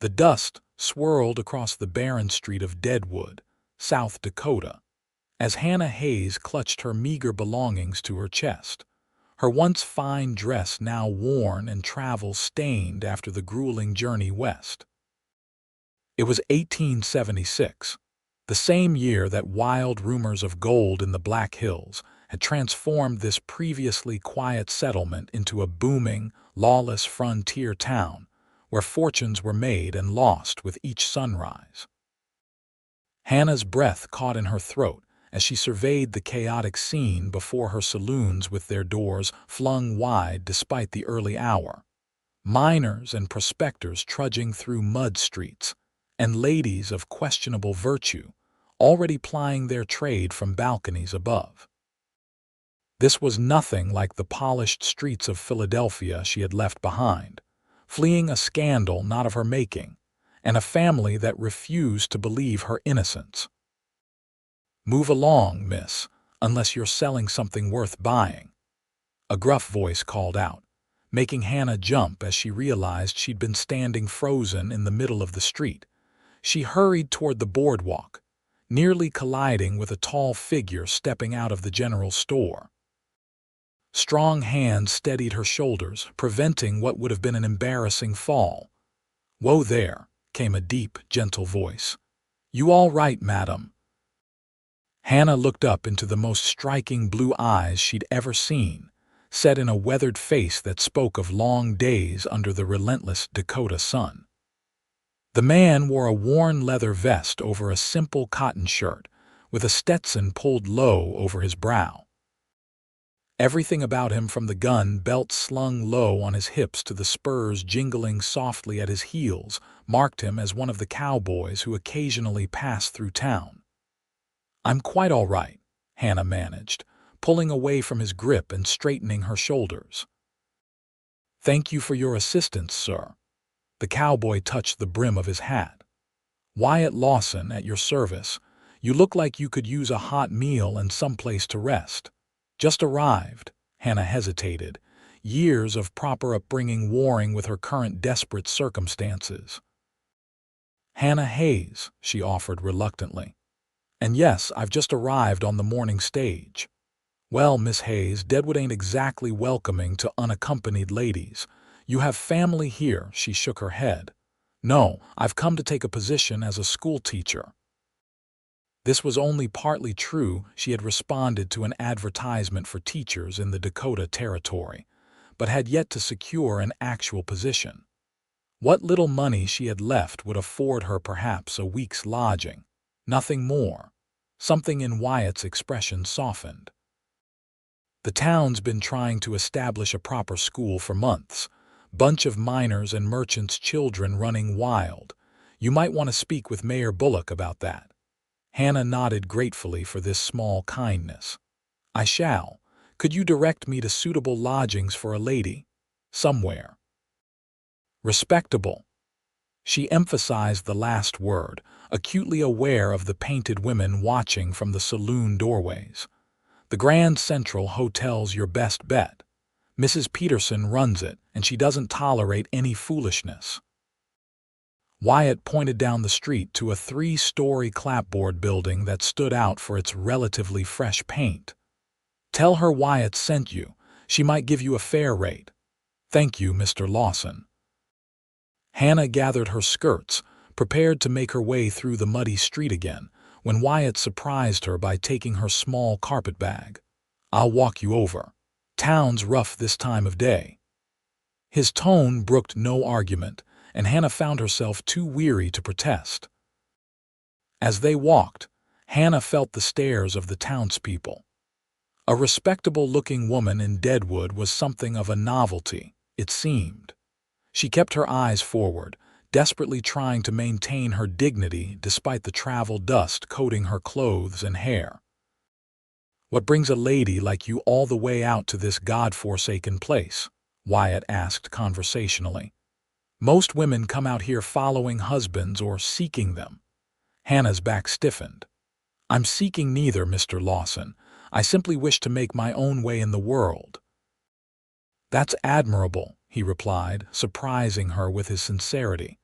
The dust swirled across the barren street of Deadwood, South Dakota, as Hannah Hayes clutched her meager belongings to her chest, her once fine dress now worn and travel-stained after the grueling journey west. It was 1876, the same year that wild rumors of gold in the Black Hills had transformed this previously quiet settlement into a booming, lawless frontier town where fortunes were made and lost with each sunrise. Hannah's breath caught in her throat as she surveyed the chaotic scene before her saloons with their doors flung wide despite the early hour. Miners and prospectors trudging through mud streets, and ladies of questionable virtue already plying their trade from balconies above. This was nothing like the polished streets of Philadelphia she had left behind, fleeing a scandal not of her making, and a family that refused to believe her innocence. "Move along, miss, unless you're selling something worth buying," a gruff voice called out, making Hannah jump as she realized she'd been standing frozen in the middle of the street. She hurried toward the boardwalk, nearly colliding with a tall figure stepping out of the general store. Strong hands steadied her shoulders, preventing what would have been an embarrassing fall. "Whoa there," came a deep, gentle voice. "You all right, madam?" Hannah looked up into the most striking blue eyes she'd ever seen, set in a weathered face that spoke of long days under the relentless Dakota sun. The man wore a worn leather vest over a simple cotton shirt, with a Stetson pulled low over his brow. Everything about him, from the gun belt slung low on his hips to the spurs jingling softly at his heels, marked him as one of the cowboys who occasionally passed through town. "I'm quite all right," Hannah managed, pulling away from his grip and straightening her shoulders. "Thank you for your assistance, sir." The cowboy touched the brim of his hat. "Wyatt Lawson, at your service. You look like you could use a hot meal and someplace to rest." "Just arrived," Hannah hesitated, years of proper upbringing warring with her current desperate circumstances. "Hannah Hayes," she offered reluctantly. "And yes, I've just arrived on the morning stage." "Well, Miss Hayes, Deadwood ain't exactly welcoming to unaccompanied ladies. You have family here," she shook her head. "No, I've come to take a position as a schoolteacher." This was only partly true. She had responded to an advertisement for teachers in the Dakota Territory, but had yet to secure an actual position. What little money she had left would afford her perhaps a week's lodging, nothing more. Something in Wyatt's expression softened. "The town's been trying to establish a proper school for months. Bunch of miners and merchants' children running wild. You might want to speak with Mayor Bullock about that." Hannah nodded gratefully for this small kindness. "I shall. Could you direct me to suitable lodgings for a lady? Somewhere respectable." She emphasized the last word, acutely aware of the painted women watching from the saloon doorways. "The Grand Central Hotel's your best bet. Mrs. Peterson runs it, and she doesn't tolerate any foolishness." Wyatt pointed down the street to a 3-story clapboard building that stood out for its relatively fresh paint. "Tell her Wyatt sent you. She might give you a fair rate." "Thank you, Mr. Lawson." Hannah gathered her skirts, prepared to make her way through the muddy street again, when Wyatt surprised her by taking her small carpetbag. "I'll walk you over. Town's rough this time of day." His tone brooked no argument, and Hannah found herself too weary to protest. As they walked, Hannah felt the stares of the townspeople. A respectable-looking woman in Deadwood was something of a novelty, it seemed. She kept her eyes forward, desperately trying to maintain her dignity despite the travel dust coating her clothes and hair. "What brings a lady like you all the way out to this God-forsaken place?" Wyatt asked conversationally. "Most women come out here following husbands or seeking them." Hannah's back stiffened. "I'm seeking neither, Mr. Lawson. I simply wish to make my own way in the world." "That's admirable," he replied, surprising her with his sincerity.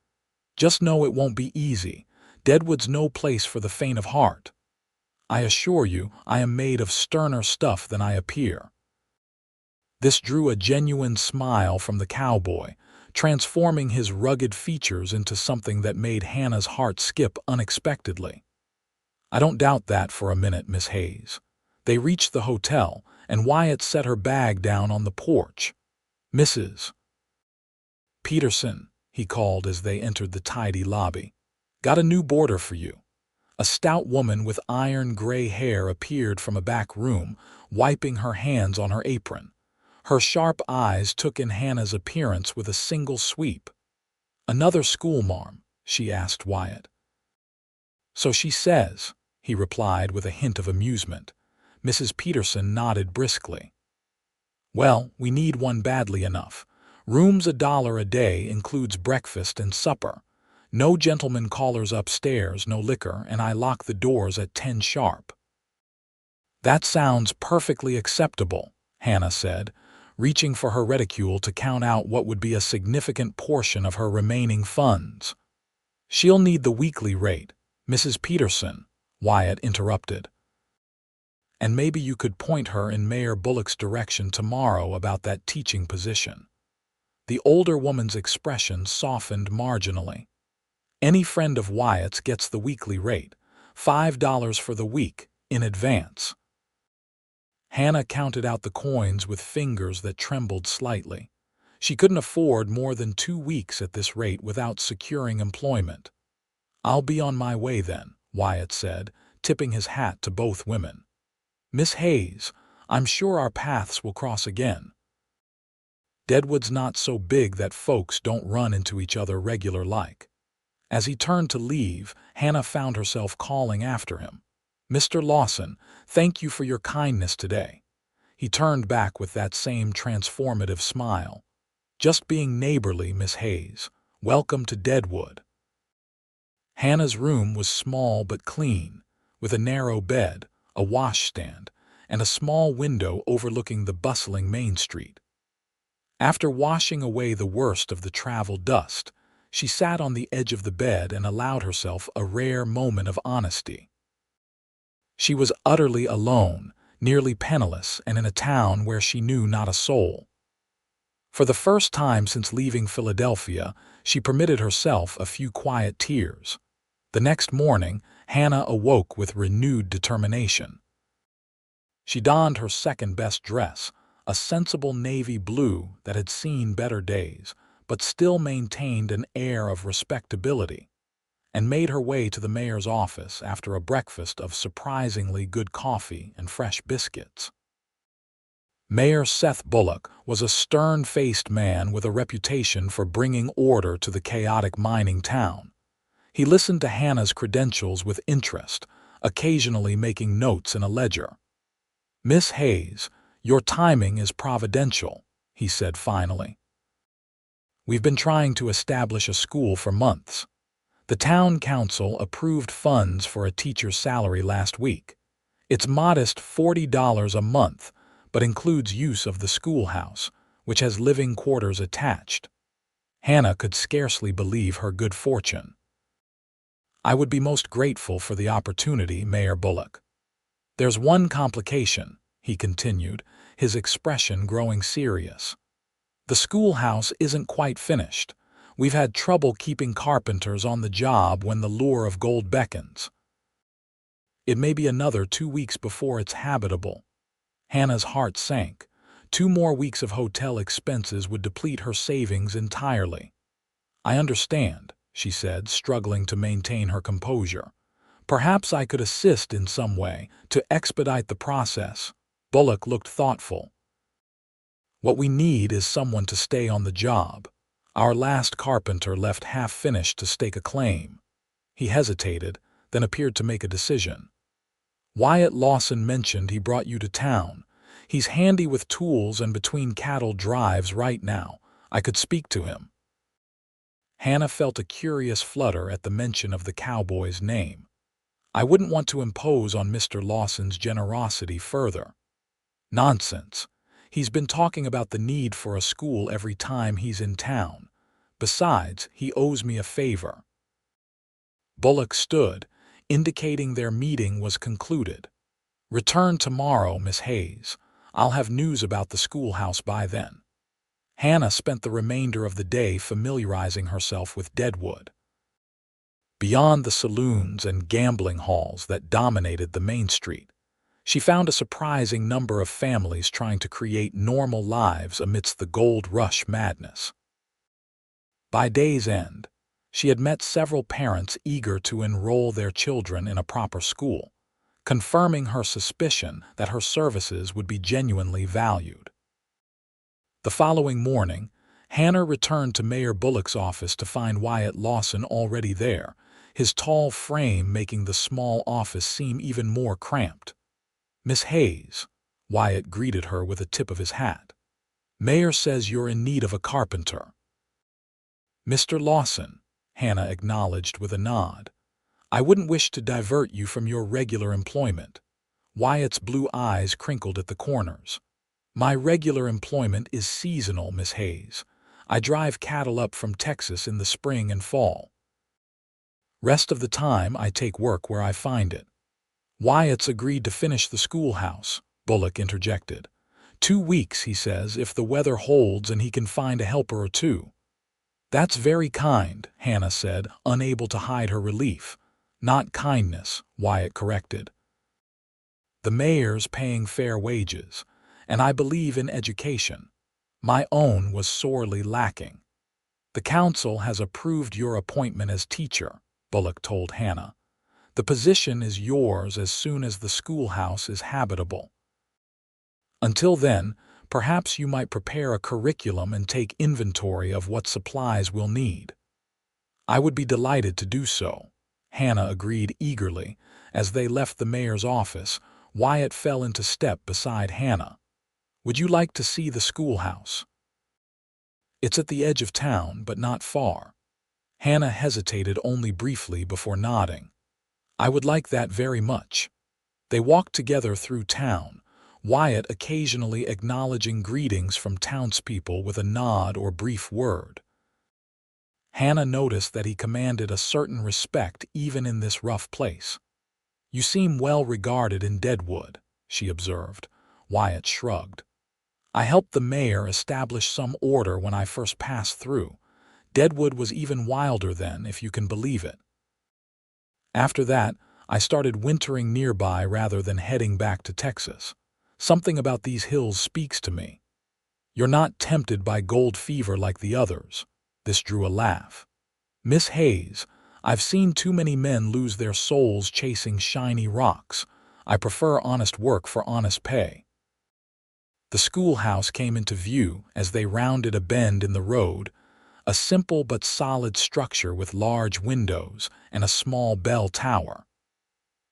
Just know it won't be easy. Deadwood's no place for the faint of heart. I assure you, I am made of sterner stuff than I appear." This drew a genuine smile from the cowboy, transforming his rugged features into something that made Hannah's heart skip unexpectedly. "I don't doubt that for a minute, Miss Hayes." They reached the hotel, and Wyatt set her bag down on the porch. "Mrs. Peterson," he called as they entered the tidy lobby. "Got a new boarder for you." A stout woman with iron-gray hair appeared from a back room, wiping her hands on her apron. Her sharp eyes took in Hannah's appearance with a single sweep. "Another schoolmarm?" she asked Wyatt. "So she says," he replied with a hint of amusement. Mrs. Peterson nodded briskly. "Well, we need one badly enough. Room's $1 a day, includes breakfast and supper. No gentlemen callers upstairs, no liquor, and I lock the doors at 10 sharp." "That sounds perfectly acceptable," Hannah said, reaching for her reticule to count out what would be a significant portion of her remaining funds. "She'll need the weekly rate, Mrs. Peterson," Wyatt interrupted. "And maybe you could point her in Mayor Bullock's direction tomorrow about that teaching position." The older woman's expression softened marginally. "Any friend of Wyatt's gets the weekly rate, $5 for the week, in advance." Hannah counted out the coins with fingers that trembled slightly. She couldn't afford more than 2 weeks at this rate without securing employment. "I'll be on my way then," Wyatt said, tipping his hat to both women. "Miss Hayes, I'm sure our paths will cross again. Deadwood's not so big that folks don't run into each other regular like." As he turned to leave, Hannah found herself calling after him. "Mr. Lawson, thank you for your kindness today." He turned back with that same transformative smile. "Just being neighborly, Miss Hayes. Welcome to Deadwood." Hannah's room was small but clean, with a narrow bed, a washstand, and a small window overlooking the bustling Main Street. After washing away the worst of the travel dust, she sat on the edge of the bed and allowed herself a rare moment of honesty. She was utterly alone, nearly penniless, and in a town where she knew not a soul. For the first time since leaving Philadelphia, she permitted herself a few quiet tears. The next morning, Hannah awoke with renewed determination. She donned her second-best dress, a sensible navy blue that had seen better days, but still maintained an air of respectability, and made her way to the mayor's office after a breakfast of surprisingly good coffee and fresh biscuits. Mayor Seth Bullock was a stern-faced man with a reputation for bringing order to the chaotic mining town. He listened to Hannah's credentials with interest, occasionally making notes in a ledger. "Miss Hayes, your timing is providential," he said finally. "We've been trying to establish a school for months. The town council approved funds for a teacher's salary last week. It's modest $40 a month, but includes use of the schoolhouse, which has living quarters attached." Hannah could scarcely believe her good fortune. "I would be most grateful for the opportunity, Mayor Bullock. There's one complication," he continued, his expression growing serious. "The schoolhouse isn't quite finished. We've had trouble keeping carpenters on the job when the lure of gold beckons. It may be another 2 weeks before it's habitable." Hannah's heart sank. 2 more weeks of hotel expenses would deplete her savings entirely. "I understand," she said, struggling to maintain her composure. "Perhaps I could assist in some way to expedite the process." Bullock looked thoughtful. "What we need is someone to stay on the job. Our last carpenter left half-finished to stake a claim." He hesitated, then appeared to make a decision. "Wyatt Lawson mentioned he brought you to town. He's handy with tools and between cattle drives right now. I could speak to him." Hannah felt a curious flutter at the mention of the cowboy's name. "I wouldn't want to impose on Mr. Lawson's generosity further." "Nonsense. He's been talking about the need for a school every time he's in town. Besides, he owes me a favor." Bullock stood, indicating their meeting was concluded. "Return tomorrow, Miss Hayes. I'll have news about the schoolhouse by then." Hannah spent the remainder of the day familiarizing herself with Deadwood. Beyond the saloons and gambling halls that dominated the main street, she found a surprising number of families trying to create normal lives amidst the gold rush madness. By day's end, she had met several parents eager to enroll their children in a proper school, confirming her suspicion that her services would be genuinely valued. The following morning, Hannah returned to Mayor Bullock's office to find Wyatt Lawson already there, his tall frame making the small office seem even more cramped. "Miss Hayes," Wyatt greeted her with a tip of his hat. "Mayor says you're in need of a carpenter." "Mr. Lawson," Hannah acknowledged with a nod, "I wouldn't wish to divert you from your regular employment." Wyatt's blue eyes crinkled at the corners. "My regular employment is seasonal, Miss Hayes. I drive cattle up from Texas in the spring and fall. Rest of the time I take work where I find it." "Wyatt's agreed to finish the schoolhouse," Bullock interjected. "2 weeks, he says, if the weather holds and he can find a helper or two." "That's very kind," Hannah said, unable to hide her relief. "Not kindness," Wyatt corrected. "The mayor's paying fair wages, and I believe in education. My own was sorely lacking." "The council has approved your appointment as teacher," Bullock told Hannah. "The position is yours as soon as the schoolhouse is habitable. Until then, perhaps you might prepare a curriculum and take inventory of what supplies we'll need." "I would be delighted to do so," Hannah agreed eagerly. As they left the mayor's office, Wyatt fell into step beside Hannah. "Would you like to see the schoolhouse?" "It's at the edge of town, but not far." Hannah hesitated only briefly before nodding. "I would like that very much." They walked together through town, Wyatt occasionally acknowledging greetings from townspeople with a nod or brief word. Hannah noticed that he commanded a certain respect even in this rough place. "You seem well regarded in Deadwood," she observed. Wyatt shrugged. "I helped the mayor establish some order when I first passed through. Deadwood was even wilder then, if you can believe it. After that, I started wintering nearby rather than heading back to Texas. Something about these hills speaks to me." "You're not tempted by gold fever like the others." This drew a laugh. "Miss Hayes, I've seen too many men lose their souls chasing shiny rocks. I prefer honest work for honest pay." The schoolhouse came into view as they rounded a bend in the road, a simple but solid structure with large windows and a small bell tower.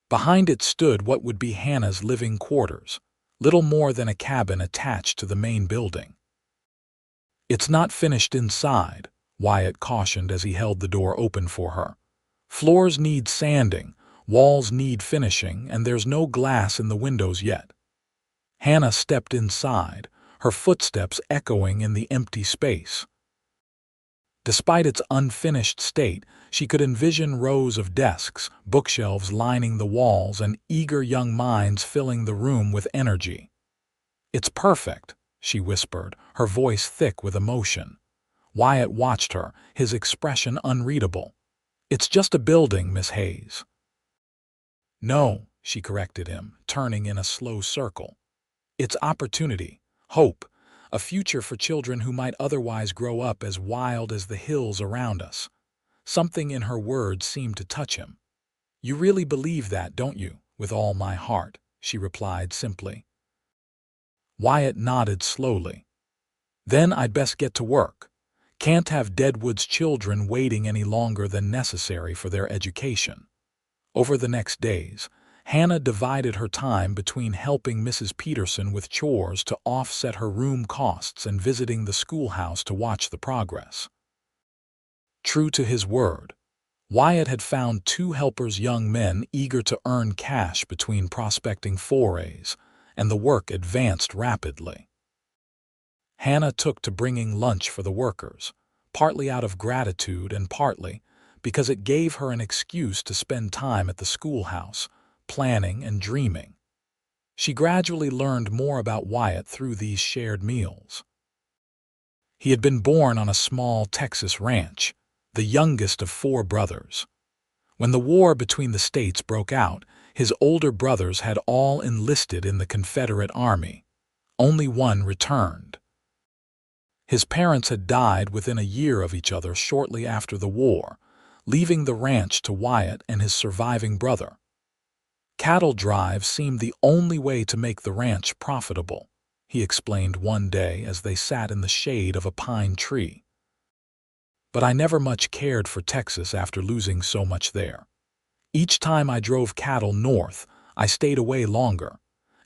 Behind it stood what would be Hannah's living quarters, little more than a cabin attached to the main building. "It's not finished inside," Wyatt cautioned as he held the door open for her. "Floors need sanding, walls need finishing, and there's no glass in the windows yet." Hannah stepped inside, her footsteps echoing in the empty space. Despite its unfinished state, she could envision rows of desks, bookshelves lining the walls, and eager young minds filling the room with energy. "It's perfect," she whispered, her voice thick with emotion. Wyatt watched her, his expression unreadable. "It's just a building, Miss Hayes." "No," she corrected him, turning in a slow circle. "It's opportunity, hope, a future for children who might otherwise grow up as wild as the hills around us." Something in her words seemed to touch him. "You really believe that, don't you?" "With all my heart," she replied simply. Wyatt nodded slowly. "Then I'd best get to work. Can't have Deadwood's children waiting any longer than necessary for their education." Over the next days, Hannah divided her time between helping Mrs. Peterson with chores to offset her room costs and visiting the schoolhouse to watch the progress. True to his word, Wyatt had found 2 helpers, young men eager to earn cash between prospecting forays, and the work advanced rapidly. Hannah took to bringing lunch for the workers, partly out of gratitude and partly because it gave her an excuse to spend time at the schoolhouse, planning and dreaming. She gradually learned more about Wyatt through these shared meals. He had been born on a small Texas ranch, the youngest of 4 brothers. When the war between the states broke out, his older brothers had all enlisted in the Confederate Army. Only one returned. His parents had died within a year of each other shortly after the war, leaving the ranch to Wyatt and his surviving brother. Cattle drives seemed the only way to make the ranch profitable, he explained one day as they sat in the shade of a pine tree. But I never much cared for Texas after losing so much there. Each time I drove cattle north, I stayed away longer,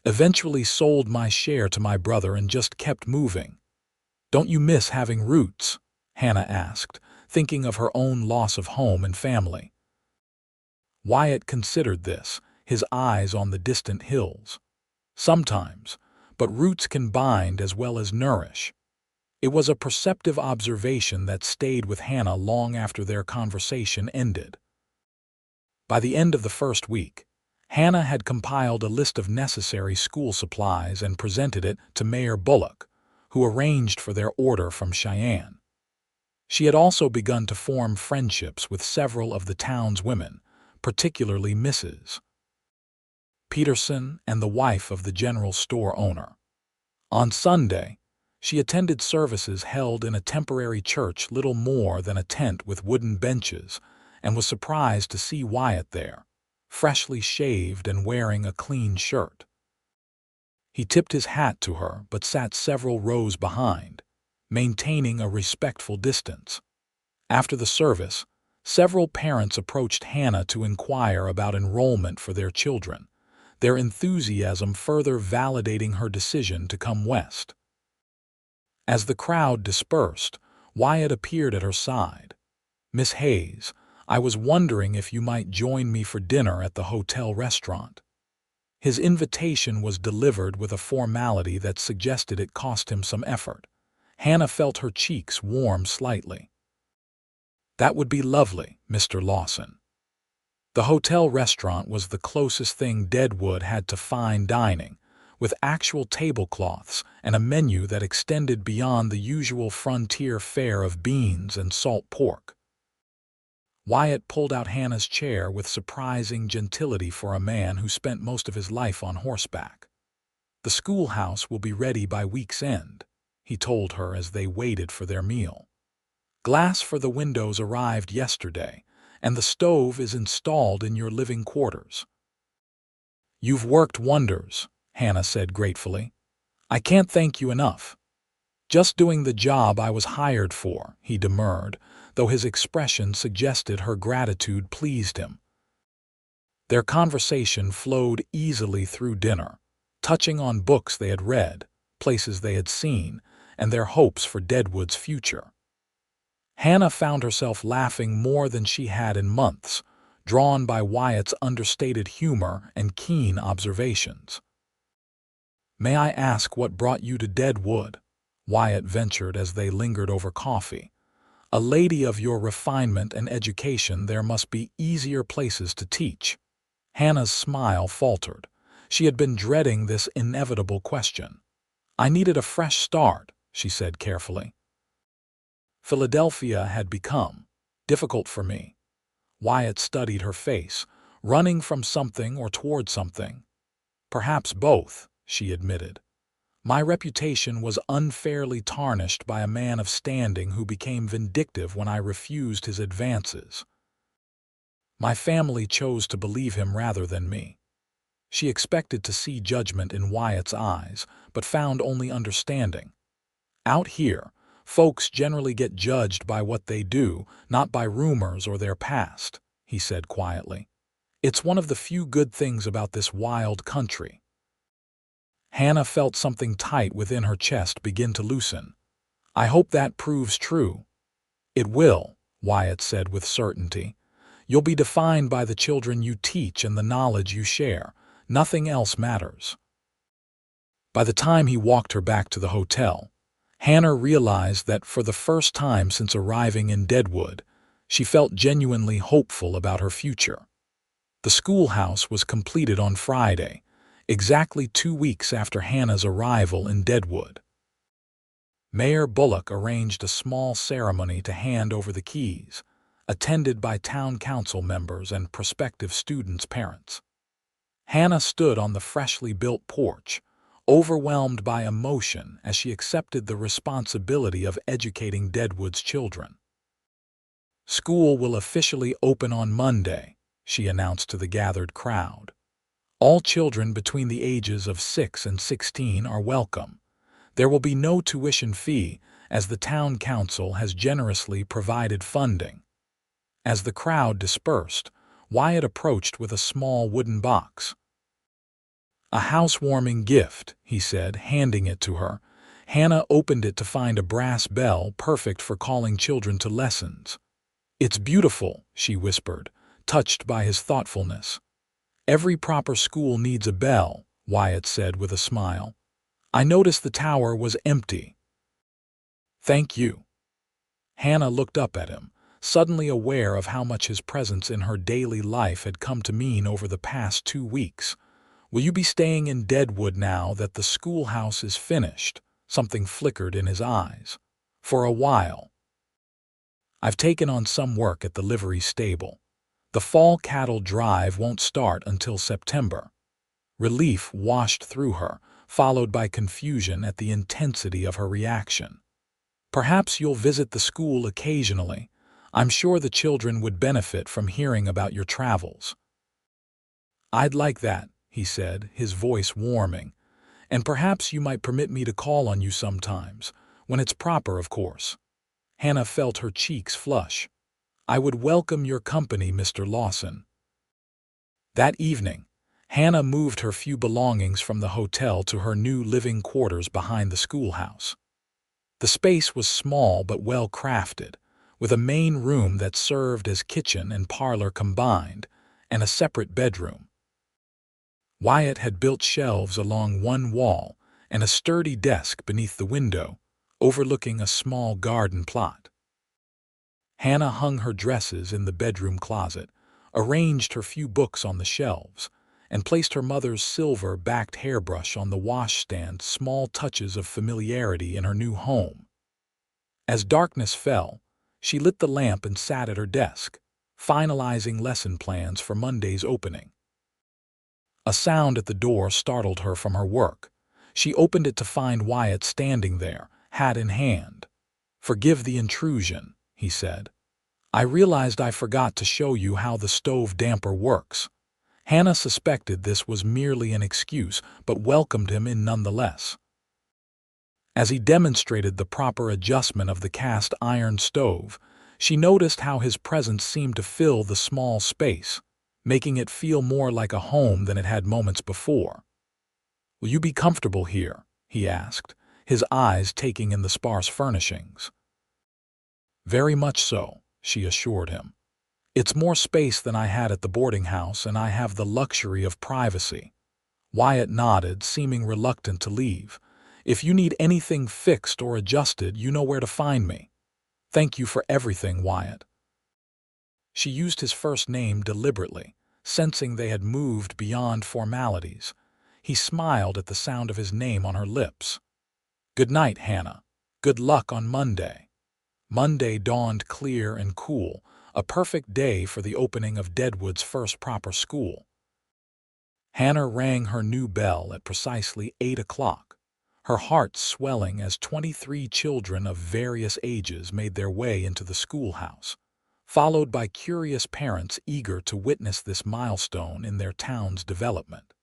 eventually sold my share to my brother and just kept moving. Don't you miss having roots? Hannah asked, thinking of her own loss of home and family. Wyatt considered this, his eyes on the distant hills. Sometimes, but roots can bind as well as nourish. It was a perceptive observation that stayed with Hannah long after their conversation ended. By the end of the first week, Hannah had compiled a list of necessary school supplies and presented it to Mayor Bullock, who arranged for their order from Cheyenne. She had also begun to form friendships with several of the town's women, particularly Mrs. Peterson and the wife of the general store owner. On Sunday, she attended services held in a temporary church little more than a tent with wooden benches and was surprised to see Wyatt there, freshly shaved and wearing a clean shirt. He tipped his hat to her but sat several rows behind, maintaining a respectful distance. After the service, several parents approached Hannah to inquire about enrollment for their children, their enthusiasm further validating her decision to come west. As the crowd dispersed, Wyatt appeared at her side. "Miss Hayes, I was wondering if you might join me for dinner at the hotel restaurant." His invitation was delivered with a formality that suggested it cost him some effort. Hannah felt her cheeks warm slightly. "That would be lovely, Mr. Lawson." The hotel restaurant was the closest thing Deadwood had to fine dining, with actual tablecloths and a menu that extended beyond the usual frontier fare of beans and salt pork. Wyatt pulled out Hannah's chair with surprising gentility for a man who spent most of his life on horseback. "The schoolhouse will be ready by week's end," he told her as they waited for their meal. "Glass for the windows arrived yesterday, and the stove is installed in your living quarters." "You've worked wonders," Hannah said gratefully. "I can't thank you enough." "Just doing the job I was hired for," he demurred, though his expression suggested her gratitude pleased him. Their conversation flowed easily through dinner, touching on books they had read, places they had seen, and their hopes for Deadwood's future. Hannah found herself laughing more than she had in months, drawn by Wyatt's understated humor and keen observations. "May I ask what brought you to Deadwood?" Wyatt ventured as they lingered over coffee. "A lady of your refinement and education, there must be easier places to teach." Hannah's smile faltered. She had been dreading this inevitable question. "I needed a fresh start," she said carefully. "Philadelphia had become difficult for me." Wyatt studied her face, running from something or toward something. "Perhaps both," she admitted. "My reputation was unfairly tarnished by a man of standing who became vindictive when I refused his advances. My family chose to believe him rather than me." She expected to see judgment in Wyatt's eyes, but found only understanding. "Out here, folks generally get judged by what they do, not by rumors or their past," he said quietly. "It's one of the few good things about this wild country." Hannah felt something tight within her chest begin to loosen. "I hope that proves true." "It will," Wyatt said with certainty. "You'll be defined by the children you teach and the knowledge you share. Nothing else matters." By the time he walked her back to the hotel, Hannah realized that for the first time since arriving in Deadwood, she felt genuinely hopeful about her future. The schoolhouse was completed on Friday, exactly 2 weeks after Hannah's arrival in Deadwood. Mayor Bullock arranged a small ceremony to hand over the keys, attended by town council members and prospective students' parents. Hannah stood on the freshly built porch, overwhelmed by emotion as she accepted the responsibility of educating Deadwood's children. "School will officially open on Monday," she announced to the gathered crowd. "All children between the ages of 6 and 16 are welcome. There will be no tuition fee, as the town council has generously provided funding." As the crowd dispersed, Wyatt approached with a small wooden box. "A housewarming gift," he said, handing it to her. Hannah opened it to find a brass bell perfect for calling children to lessons. "It's beautiful," she whispered, touched by his thoughtfulness. "Every proper school needs a bell," Wyatt said with a smile. "I noticed the tower was empty." "Thank you." Hannah looked up at him, suddenly aware of how much his presence in her daily life had come to mean over the past 2 weeks. "Will you be staying in Deadwood now that the schoolhouse is finished?" Something flickered in his eyes. "For a while. I've taken on some work at the livery stable. The fall cattle drive won't start until September." Relief washed through her, followed by confusion at the intensity of her reaction. "Perhaps you'll visit the school occasionally. I'm sure the children would benefit from hearing about your travels." "I'd like that," he said, his voice warming. "And perhaps you might permit me to call on you sometimes, when it's proper, of course." Hannah felt her cheeks flush. "I would welcome your company, Mr. Lawson." That evening, Hannah moved her few belongings from the hotel to her new living quarters behind the schoolhouse. The space was small but well crafted, with a main room that served as kitchen and parlor combined, and a separate bedroom. Wyatt had built shelves along one wall and a sturdy desk beneath the window, overlooking a small garden plot. Hannah hung her dresses in the bedroom closet, arranged her few books on the shelves, and placed her mother's silver-backed hairbrush on the washstand, small touches of familiarity in her new home. As darkness fell, she lit the lamp and sat at her desk, finalizing lesson plans for Monday's opening. A sound at the door startled her from her work. She opened it to find Wyatt standing there, hat in hand. "Forgive the intrusion," he said. "I realized I forgot to show you how the stove damper works." Hannah suspected this was merely an excuse, but welcomed him in nonetheless. As he demonstrated the proper adjustment of the cast iron stove, she noticed how his presence seemed to fill the small space, making it feel more like a home than it had moments before. "Will you be comfortable here?" he asked, his eyes taking in the sparse furnishings. "Very much so," she assured him. "It's more space than I had at the boarding house, and I have the luxury of privacy." Wyatt nodded, seeming reluctant to leave. "If you need anything fixed or adjusted, you know where to find me." "Thank you for everything, Wyatt." She used his first name deliberately, sensing they had moved beyond formalities. He smiled at the sound of his name on her lips. "Good night, Hannah. Good luck on Monday." Monday dawned clear and cool, a perfect day for the opening of Deadwood's first proper school. Hannah rang her new bell at precisely 8 o'clock, her heart swelling as 23 children of various ages made their way into the schoolhouse, followed by curious parents eager to witness this milestone in their town's development.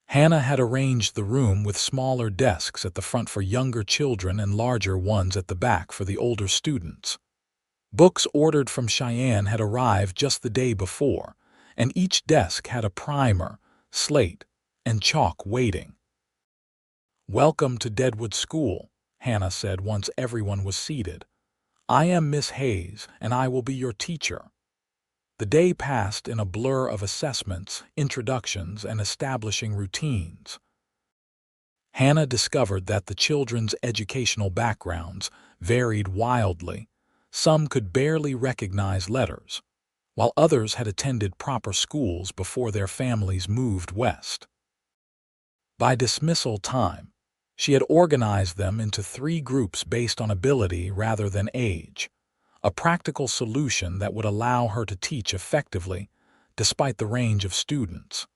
Hannah had arranged the room with smaller desks at the front for younger children and larger ones at the back for the older students. Books ordered from Cheyenne had arrived just the day before, and each desk had a primer, slate, and chalk waiting. "Welcome to Deadwood School," Hannah said once everyone was seated. "I am Miss Hayes, and I will be your teacher." The day passed in a blur of assessments, introductions, and establishing routines. Hannah discovered that the children's educational backgrounds varied wildly. Some could barely recognize letters, while others had attended proper schools before their families moved west. By dismissal time, she had organized them into 3 groups based on ability rather than age, a practical solution that would allow her to teach effectively despite the range of students.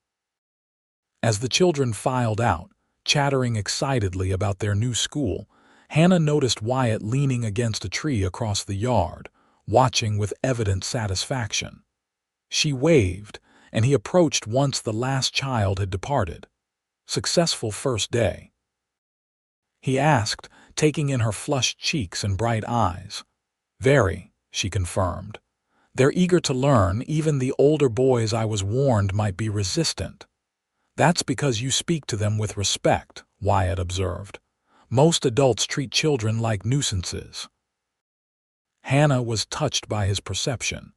As the children filed out, chattering excitedly about their new school, Hannah noticed Wyatt leaning against a tree across the yard, watching with evident satisfaction. She waved, and he approached once the last child had departed. "Successful first day?" he asked, taking in her flushed cheeks and bright eyes. "Very," she confirmed. "They're eager to learn. Even the older boys I was warned might be resistant." "That's because you speak to them with respect," Wyatt observed. "Most adults treat children like nuisances." Hannah was touched by his perception.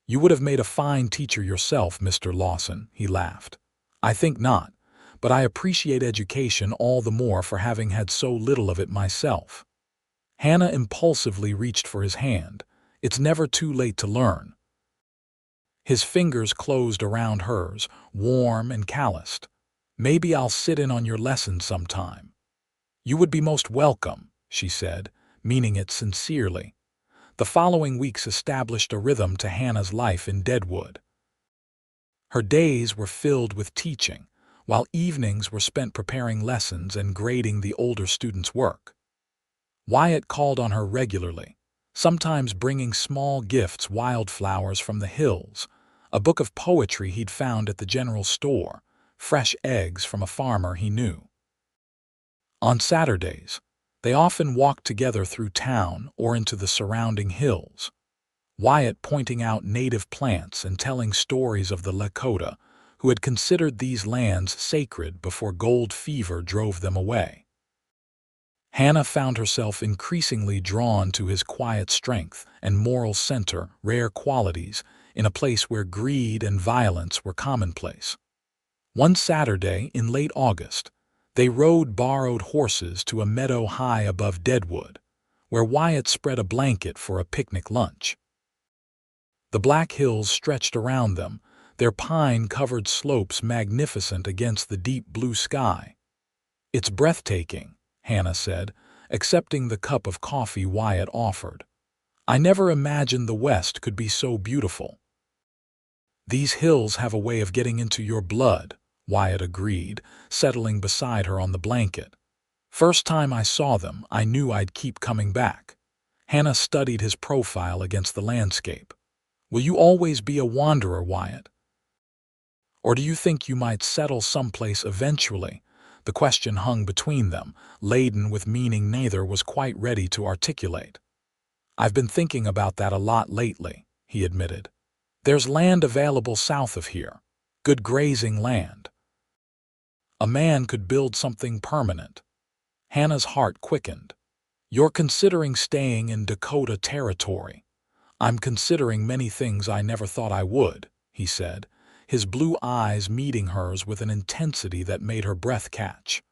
"You would have made a fine teacher yourself, Mr. Lawson," he laughed. "I think not, but I appreciate education all the more for having had so little of it myself." Hannah impulsively reached for his hand. "It's never too late to learn." His fingers closed around hers, warm and calloused. "Maybe I'll sit in on your lesson sometime." "You would be most welcome," she said, meaning it sincerely. The following weeks established a rhythm to Hannah's life in Deadwood. Her days were filled with teaching, while evenings were spent preparing lessons and grading the older students' work. Wyatt called on her regularly, sometimes bringing small gifts, wildflowers from the hills, a book of poetry he'd found at the general store, fresh eggs from a farmer he knew. On Saturdays, they often walked together through town or into the surrounding hills, Wyatt pointing out native plants and telling stories of the Dakota, who had considered these lands sacred before gold fever drove them away. Hannah found herself increasingly drawn to his quiet strength and moral center, rare qualities, in a place where greed and violence were commonplace. One Saturday in late August, they rode borrowed horses to a meadow high above Deadwood, where Wyatt spread a blanket for a picnic lunch. The Black Hills stretched around them, their pine-covered slopes magnificent against the deep blue sky. "It's breathtaking," Hannah said, accepting the cup of coffee Wyatt offered. "I never imagined the West could be so beautiful." "These hills have a way of getting into your blood," Wyatt agreed, settling beside her on the blanket. "First time I saw them, I knew I'd keep coming back." Hannah studied his profile against the landscape. "Will you always be a wanderer, Wyatt? Or do you think you might settle someplace eventually?" The question hung between them, laden with meaning neither was quite ready to articulate. "I've been thinking about that a lot lately," he admitted. "There's land available south of here, good grazing land. A man could build something permanent." Hannah's heart quickened. "You're considering staying in Dakota territory." "I'm considering many things I never thought I would," he said, his blue eyes meeting hers with an intensity that made her breath catch.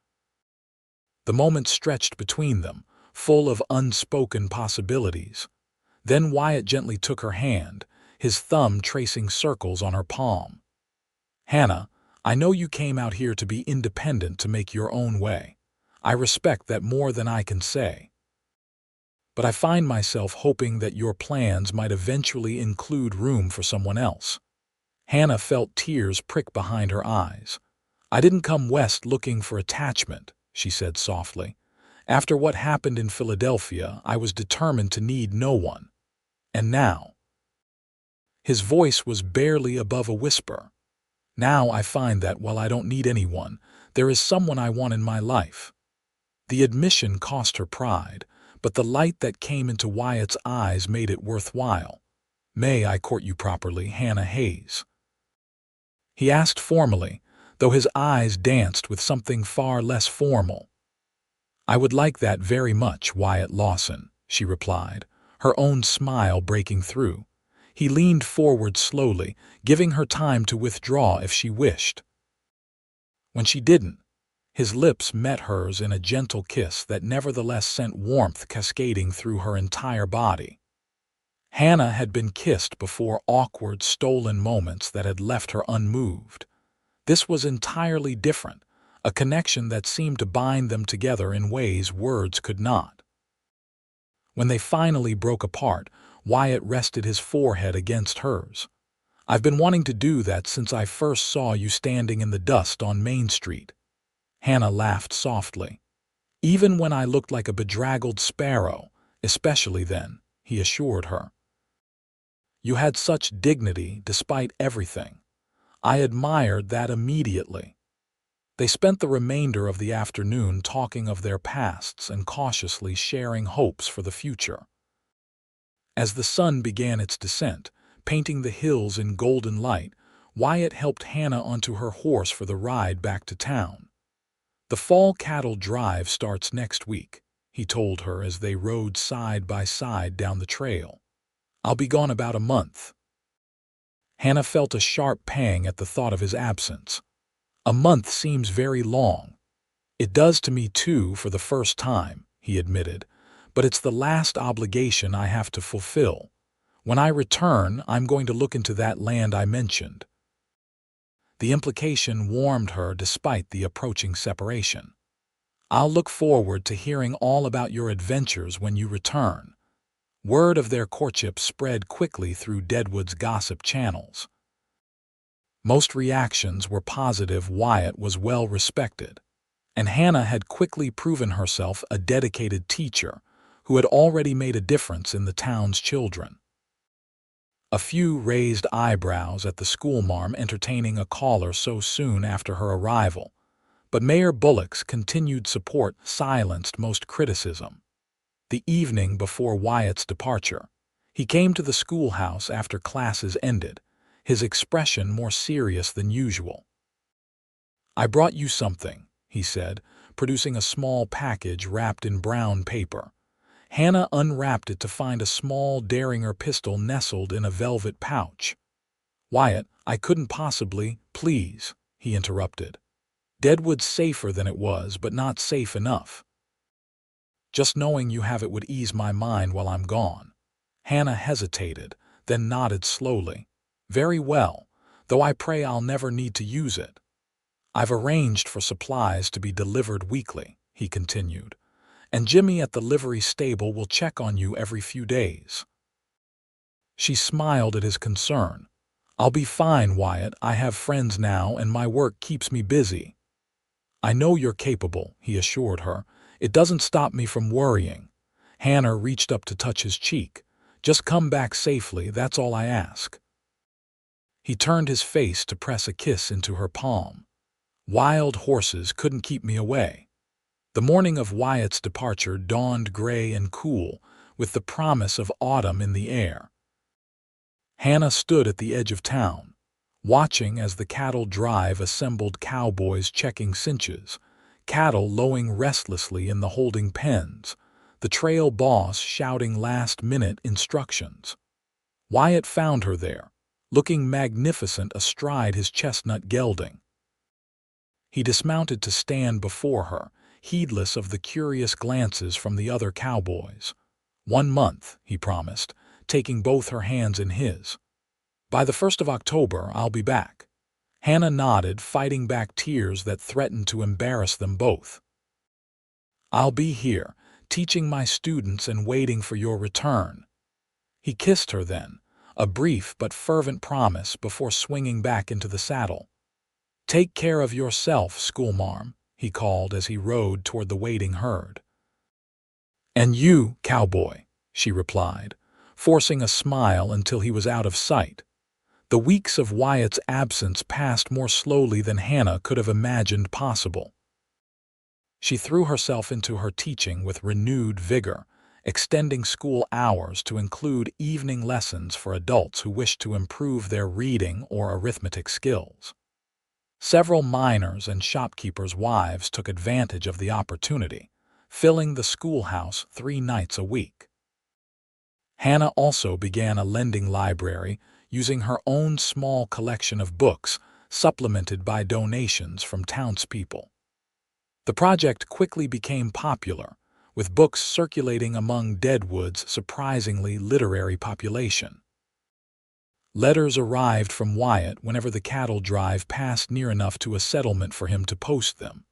The moment stretched between them, full of unspoken possibilities. Then Wyatt gently took her hand, his thumb tracing circles on her palm. "Hannah, I know you came out here to be independent, to make your own way. I respect that more than I can say. But I find myself hoping that your plans might eventually include room for someone else." Hannah felt tears prick behind her eyes. "I didn't come west looking for attachment," she said softly. "After what happened in Philadelphia, I was determined to need no one. And now—" his voice was barely above a whisper. "Now I find that while I don't need anyone, there is someone I want in my life." The admission cost her pride, but the light that came into Wyatt's eyes made it worthwhile. "May I court you properly, Hannah Hayes?" he asked formally, though his eyes danced with something far less formal. "I would like that very much, Wyatt Lawson," she replied, her own smile breaking through. He leaned forward slowly, giving her time to withdraw if she wished. When she didn't, His lips met hers in a gentle kiss that nevertheless sent warmth cascading through her entire body. Hannah had been kissed before, awkward, stolen moments that had left her unmoved. This was entirely different, a connection that seemed to bind them together in ways words could not. When they finally broke apart, Wyatt rested his forehead against hers. "I've been wanting to do that since I first saw you standing in the dust on Main Street." Hannah laughed softly. "Even when I looked like a bedraggled sparrow, especially then," he assured her. "You had such dignity despite everything. I admired that immediately." They spent the remainder of the afternoon talking of their pasts and cautiously sharing hopes for the future. As the sun began its descent, painting the hills in golden light, Wyatt helped Hannah onto her horse for the ride back to town. "The fall cattle drive starts next week," he told her as they rode side by side down the trail. "I'll be gone about a month." Hannah felt a sharp pang at the thought of his absence. "A month seems very long." "It does to me too for the first time," he admitted, "but it's the last obligation I have to fulfill. When I return, I'm going to look into that land I mentioned." The implication warmed her despite the approaching separation. "I'll look forward to hearing all about your adventures when you return." Word of their courtship spread quickly through Deadwood's gossip channels. Most reactions were positive. Wyatt was well respected, and Hannah had quickly proven herself a dedicated teacher who had already made a difference in the town's children. A few raised eyebrows at the schoolmarm entertaining a caller so soon after her arrival, but Mayor Bullock's continued support silenced most criticism. The evening before Wyatt's departure, he came to the schoolhouse after classes ended, his expression more serious than usual. "I brought you something," he said, producing a small package wrapped in brown paper. Hannah unwrapped it to find a small Derringer pistol nestled in a velvet pouch. "Wyatt, I couldn't possibly, please," he interrupted. "Deadwood's safer than it was, but not safe enough. Just knowing you have it would ease my mind while I'm gone." Hannah hesitated, then nodded slowly. "Very well, though I pray I'll never need to use it." "I've arranged for supplies to be delivered weekly," he continued, "and Jimmy at the livery stable will check on you every few days." She smiled at his concern. "I'll be fine, Wyatt. I have friends now and my work keeps me busy." "I know you're capable," he assured her. "It doesn't stop me from worrying." Hannah reached up to touch his cheek. "Just come back safely, that's all I ask." He turned his face to press a kiss into her palm. "Wild horses couldn't keep me away." The morning of Wyatt's departure dawned gray and cool, with the promise of autumn in the air. Hannah stood at the edge of town, watching as the cattle drive assembled, cowboys checking cinches, cattle lowing restlessly in the holding pens, the trail boss shouting last-minute instructions. Wyatt found her there, looking magnificent astride his chestnut gelding. He dismounted to stand before her, heedless of the curious glances from the other cowboys. "1 month," he promised, taking both her hands in his. "By the 1st of October, I'll be back." Hannah nodded, fighting back tears that threatened to embarrass them both. "I'll be here, teaching my students and waiting for your return." He kissed her then, a brief but fervent promise before swinging back into the saddle. "Take care of yourself, schoolmarm," he called as he rode toward the waiting herd. "And you, cowboy," she replied, forcing a smile until he was out of sight. The weeks of Wyatt's absence passed more slowly than Hannah could have imagined possible. She threw herself into her teaching with renewed vigor, extending school hours to include evening lessons for adults who wished to improve their reading or arithmetic skills. Several miners and shopkeepers' wives took advantage of the opportunity, filling the schoolhouse 3 nights a week. Hannah also began a lending library, using her own small collection of books, supplemented by donations from townspeople. The project quickly became popular, with books circulating among Deadwood's surprisingly literary population. Letters arrived from Wyatt whenever the cattle drive passed near enough to a settlement for him to post them.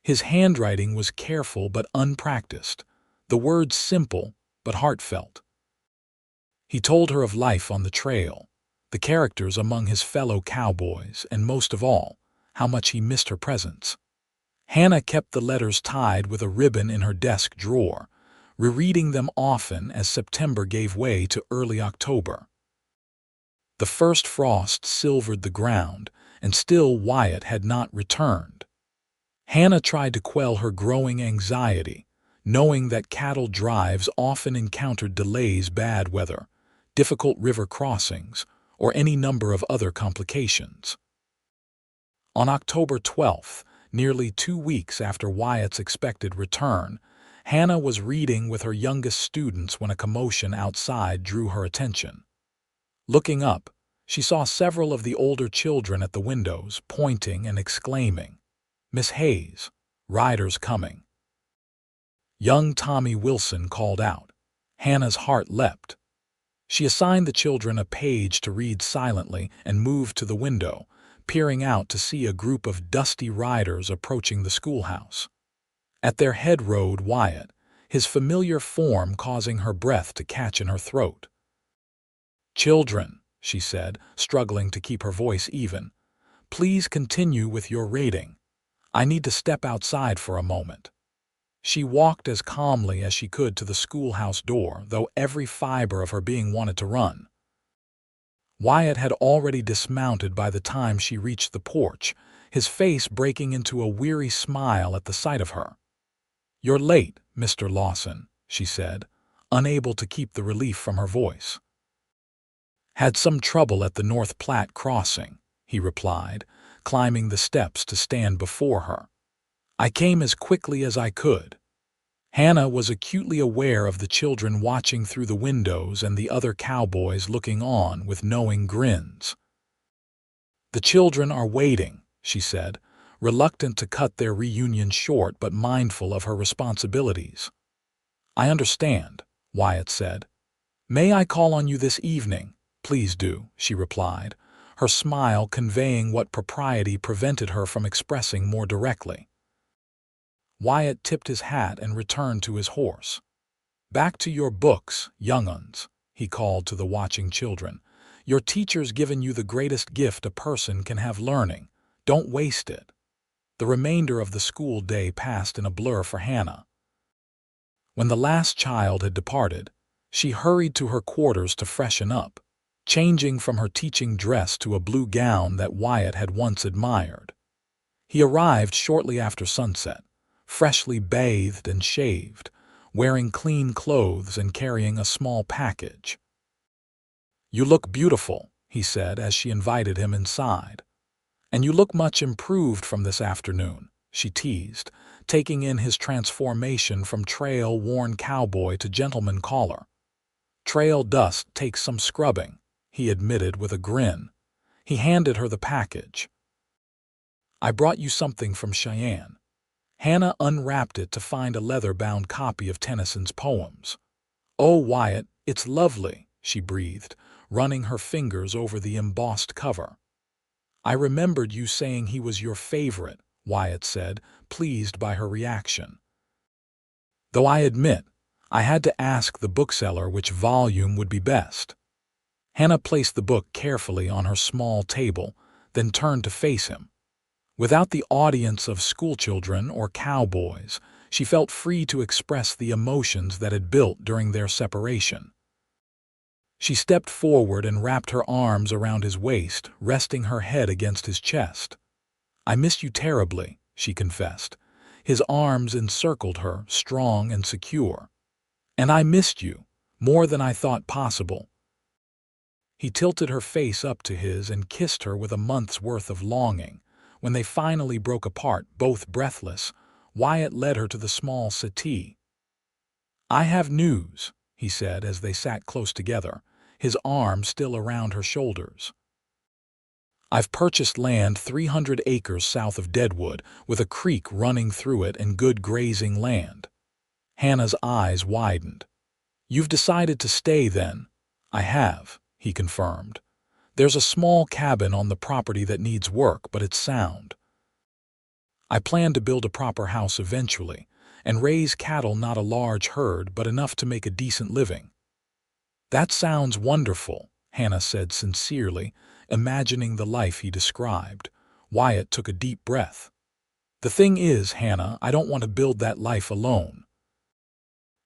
His handwriting was careful but unpracticed, the words simple but heartfelt. He told her of life on the trail, the characters among his fellow cowboys, and most of all, how much he missed her presence. Hannah kept the letters tied with a ribbon in her desk drawer, rereading them often as September gave way to early October. The first frost silvered the ground, and still Wyatt had not returned. Hannah tried to quell her growing anxiety, knowing that cattle drives often encountered delays, bad weather, difficult river crossings, or any number of other complications. On October 12th, nearly 2 weeks after Wyatt's expected return, Hannah was reading with her youngest students when a commotion outside drew her attention. Looking up, she saw several of the older children at the windows, pointing and exclaiming, "Miss Hayes, riders coming." Young Tommy Wilson called out. Hannah's heart leapt. She assigned the children a page to read silently and moved to the window, peering out to see a group of dusty riders approaching the schoolhouse. At their head rode Wyatt, his familiar form causing her breath to catch in her throat. "Children," she said, struggling to keep her voice even, "please continue with your reading. I need to step outside for a moment." She walked as calmly as she could to the schoolhouse door, though every fiber of her being wanted to run. Wyatt had already dismounted by the time she reached the porch, his face breaking into a weary smile at the sight of her. "You're late, Mr. Lawson," she said, unable to keep the relief from her voice. "Had some trouble at the North Platte crossing," he replied, climbing the steps to stand before her. "I came as quickly as I could." Hannah was acutely aware of the children watching through the windows and the other cowboys looking on with knowing grins. "The children are waiting," she said, reluctant to cut their reunion short but mindful of her responsibilities. "I understand," Wyatt said. "May I call on you this evening?" "Please do," she replied, her smile conveying what propriety prevented her from expressing more directly. Wyatt tipped his hat and returned to his horse. "Back to your books, young uns," he called to the watching children. "Your teacher's given you the greatest gift a person can have, learning. Don't waste it." The remainder of the school day passed in a blur for Hannah. When the last child had departed, she hurried to her quarters to freshen up, changing from her teaching dress to a blue gown that Wyatt had once admired. He arrived shortly after sunset, freshly bathed and shaved, wearing clean clothes and carrying a small package. "You look beautiful," he said as she invited him inside. "And you look much improved from this afternoon," she teased, taking in his transformation from trail-worn cowboy to gentleman caller. "Trail dust takes some scrubbing," he admitted with a grin. He handed her the package. "I brought you something from Cheyenne." Hannah unwrapped it to find a leather-bound copy of Tennyson's poems. "Oh, Wyatt, it's lovely," she breathed, running her fingers over the embossed cover. "I remembered you saying he was your favorite," Wyatt said, pleased by her reaction. "Though I admit, I had to ask the bookseller which volume would be best." Hannah placed the book carefully on her small table, then turned to face him. Without the audience of schoolchildren or cowboys, she felt free to express the emotions that had built during their separation. She stepped forward and wrapped her arms around his waist, resting her head against his chest. "I miss you terribly," she confessed. His arms encircled her, strong and secure. "And I missed you, more than I thought possible." He tilted her face up to his and kissed her with a month's worth of longing. When they finally broke apart, both breathless, Wyatt led her to the small settee. "I have news," he said as they sat close together, his arm still around her shoulders. I've purchased land 300 acres south of Deadwood, with a creek running through it and good grazing land. Hannah's eyes widened. You've decided to stay then? I have, he confirmed. There's a small cabin on the property that needs work, but it's sound. I plan to build a proper house eventually, and raise cattle, not a large herd, but enough to make a decent living. That sounds wonderful, Hannah said sincerely, imagining the life he described. Wyatt took a deep breath. The thing is, Hannah, I don't want to build that life alone.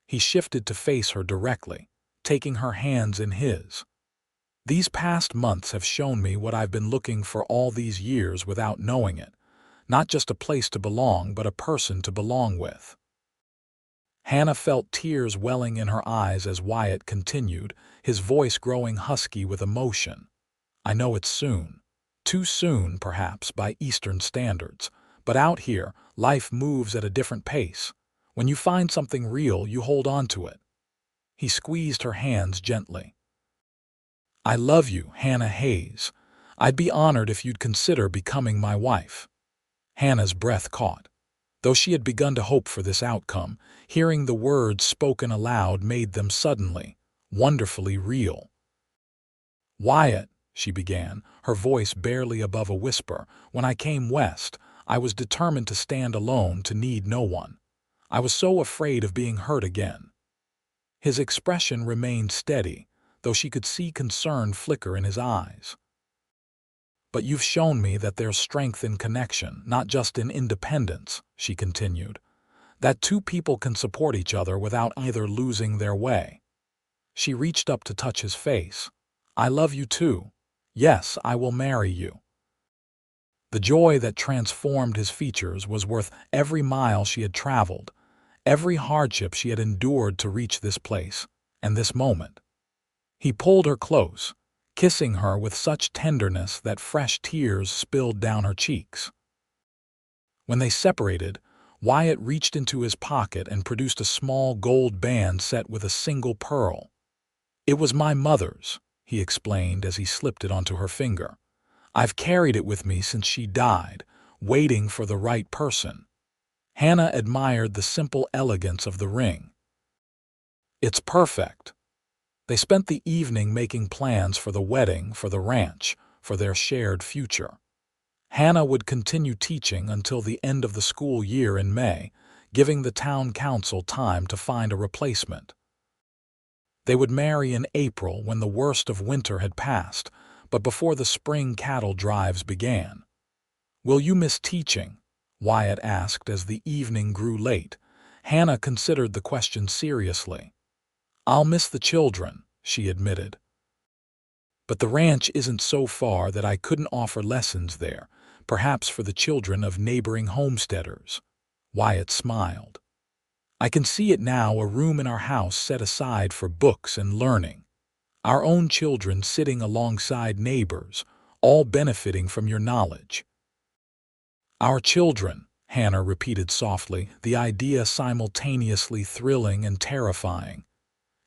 He shifted to face her directly, taking her hands in his. These past months have shown me what I've been looking for all these years without knowing it. Not just a place to belong, but a person to belong with. Hannah felt tears welling in her eyes as Wyatt continued, his voice growing husky with emotion. I know it's soon. Too soon, perhaps, by Eastern standards. But out here, life moves at a different pace. When you find something real, you hold on to it. He squeezed her hands gently. I love you, Hannah Hayes. I'd be honored if you'd consider becoming my wife. Hannah's breath caught. Though she had begun to hope for this outcome, hearing the words spoken aloud made them suddenly, wonderfully real. Wyatt, she began, her voice barely above a whisper, when I came west, I was determined to stand alone, to need no one. I was so afraid of being hurt again. His expression remained steady, though she could see concern flicker in his eyes. But you've shown me that there's strength in connection, not just in independence, she continued. That two people can support each other without either losing their way. She reached up to touch his face. I love you too. Yes, I will marry you. The joy that transformed his features was worth every mile she had traveled, every hardship she had endured to reach this place, and this moment. He pulled her close, kissing her with such tenderness that fresh tears spilled down her cheeks. When they separated, Wyatt reached into his pocket and produced a small gold band set with a single pearl. It was my mother's, he explained as he slipped it onto her finger. I've carried it with me since she died, waiting for the right person. Hannah admired the simple elegance of the ring. It's perfect. They spent the evening making plans for the wedding, for the ranch, for their shared future. Hannah would continue teaching until the end of the school year in May, giving the town council time to find a replacement. They would marry in April when the worst of winter had passed, but before the spring cattle drives began. Will you miss teaching? Wyatt asked as the evening grew late. Hannah considered the question seriously. I'll miss the children, she admitted. But the ranch isn't so far that I couldn't offer lessons there, perhaps for the children of neighboring homesteaders. Wyatt smiled. I can see it now, a room in our house set aside for books and learning. Our own children sitting alongside neighbors, all benefiting from your knowledge. Our children, Hannah repeated softly, the idea simultaneously thrilling and terrifying.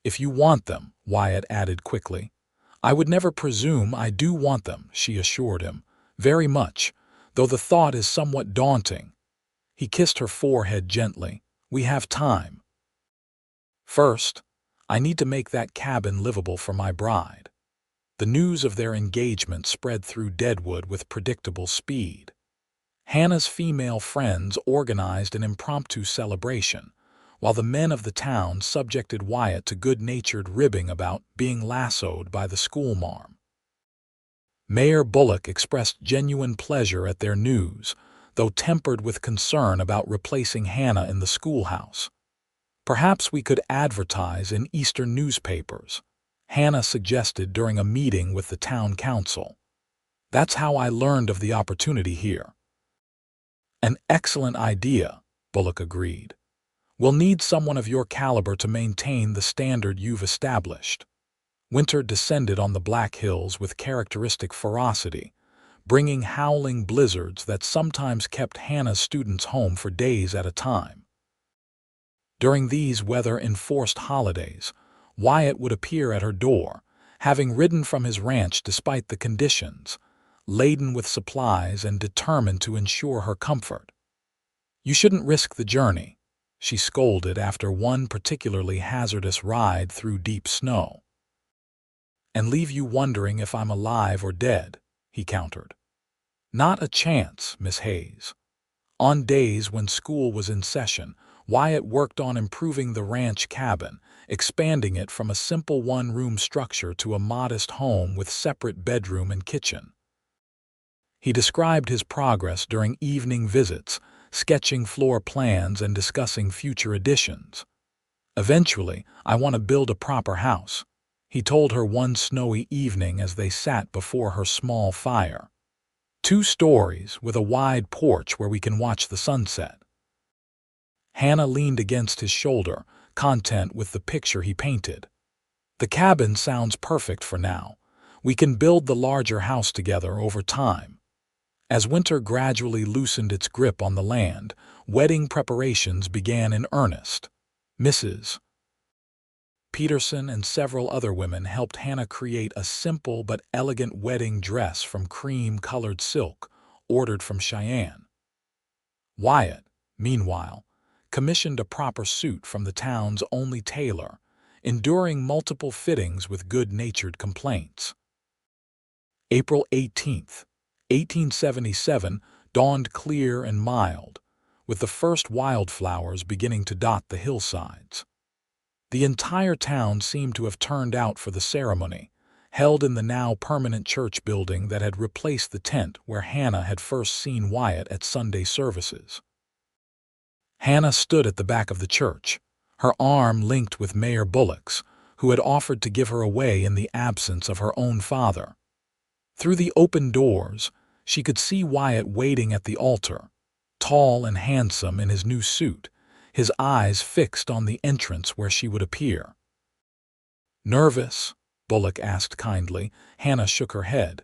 If you want them, Wyatt added quickly. I would never presume I do want them, she assured him. Very much, though the thought is somewhat daunting. He kissed her forehead gently. We have time. First, I need to make that cabin livable for my bride. The news of their engagement spread through Deadwood with predictable speed. Hannah's female friends organized an impromptu celebration, while the men of the town subjected Wyatt to good-natured ribbing about being lassoed by the schoolmarm. Mayor Bullock expressed genuine pleasure at their news, though tempered with concern about replacing Hannah in the schoolhouse. Perhaps we could advertise in Eastern newspapers, Hannah suggested during a meeting with the town council. That's how I learned of the opportunity here. An excellent idea, Bullock agreed. We'll need someone of your caliber to maintain the standard you've established. Winter descended on the Black Hills with characteristic ferocity, bringing howling blizzards that sometimes kept Hannah's students home for days at a time. During these weather-enforced holidays, Wyatt would appear at her door, having ridden from his ranch despite the conditions, laden with supplies and determined to ensure her comfort. "You shouldn't risk the journey," she scolded after one particularly hazardous ride through deep snow. "And leave you wondering if I'm alive or dead," he countered. "Not a chance, Miss Hayes." On days when school was in session, Wyatt worked on improving the ranch cabin, expanding it from a simple one-room structure to a modest home with separate bedroom and kitchen. He described his progress during evening visits, sketching floor plans and discussing future additions. "Eventually, I want to build a proper house," he told her one snowy evening as they sat before her small fire. "2 stories with a wide porch where we can watch the sunset." Hannah leaned against his shoulder, content with the picture he painted. "The cabin sounds perfect for now. We can build the larger house together over time." As winter gradually loosened its grip on the land, wedding preparations began in earnest. Mrs. Peterson and several other women helped Hannah create a simple but elegant wedding dress from cream-colored silk, ordered from Cheyenne. Wyatt, meanwhile, commissioned a proper suit from the town's only tailor, enduring multiple fittings with good-natured complaints. April 18th, 1877, dawned clear and mild, with the first wildflowers beginning to dot the hillsides. The entire town seemed to have turned out for the ceremony, held in the now permanent church building that had replaced the tent where Hannah had first seen Wyatt at Sunday services. Hannah stood at the back of the church, her arm linked with Mayor Bullock's, who had offered to give her away in the absence of her own father. Through the open doors, she could see Wyatt waiting at the altar, tall and handsome in his new suit, his eyes fixed on the entrance where she would appear. "Nervous?" Bullock asked kindly. Hannah shook her head.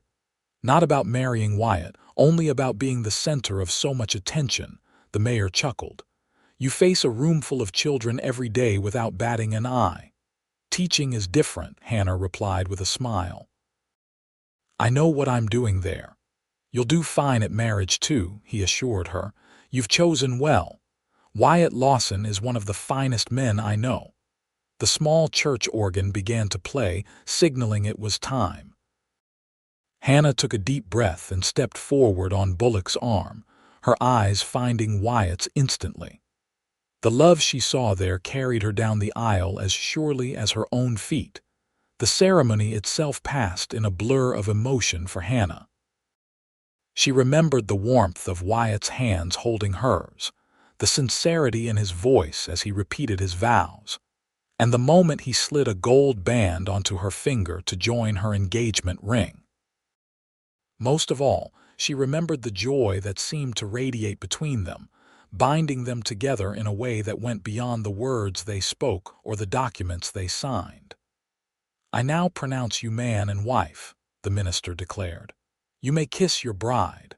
"Not about marrying Wyatt, only about being the center of so much attention," the mayor chuckled. "You face a room full of children every day without batting an eye." "Teaching is different," Hannah replied with a smile. "I know what I'm doing there." "You'll do fine at marriage, too," he assured her. "You've chosen well. Wyatt Lawson is one of the finest men I know." The small church organ began to play, signaling it was time. Hannah took a deep breath and stepped forward on Bullock's arm, her eyes finding Wyatt's instantly. The love she saw there carried her down the aisle as surely as her own feet. The ceremony itself passed in a blur of emotion for Hannah. She remembered the warmth of Wyatt's hands holding hers, the sincerity in his voice as he repeated his vows, and the moment he slid a gold band onto her finger to join her engagement ring. Most of all, she remembered the joy that seemed to radiate between them, binding them together in a way that went beyond the words they spoke or the documents they signed. "I now pronounce you man and wife," the minister declared. "You may kiss your bride."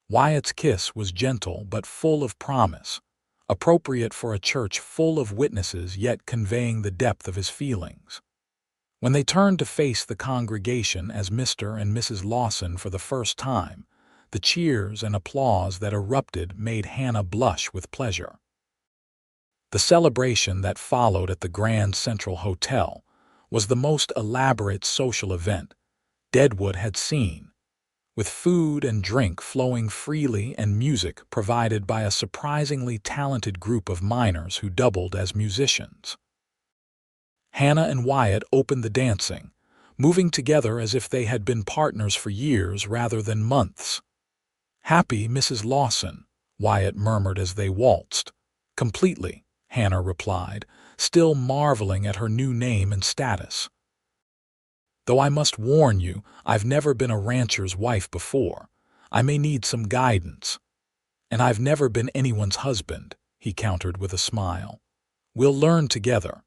Wyatt's kiss was gentle but full of promise, appropriate for a church full of witnesses yet conveying the depth of his feelings. When they turned to face the congregation as Mr. and Mrs. Lawson for the first time, the cheers and applause that erupted made Hannah blush with pleasure. The celebration that followed at the Grand Central Hotel was the most elaborate social event Deadwood had seen, with food and drink flowing freely and music provided by a surprisingly talented group of miners who doubled as musicians. Hannah and Wyatt opened the dancing, moving together as if they had been partners for years rather than months. "Happy Mrs. Lawson," Wyatt murmured as they waltzed. "Completely," Hannah replied, still marveling at her new name and status. "Though I must warn you, I've never been a rancher's wife before. I may need some guidance." "And I've never been anyone's husband," he countered with a smile. "We'll learn together."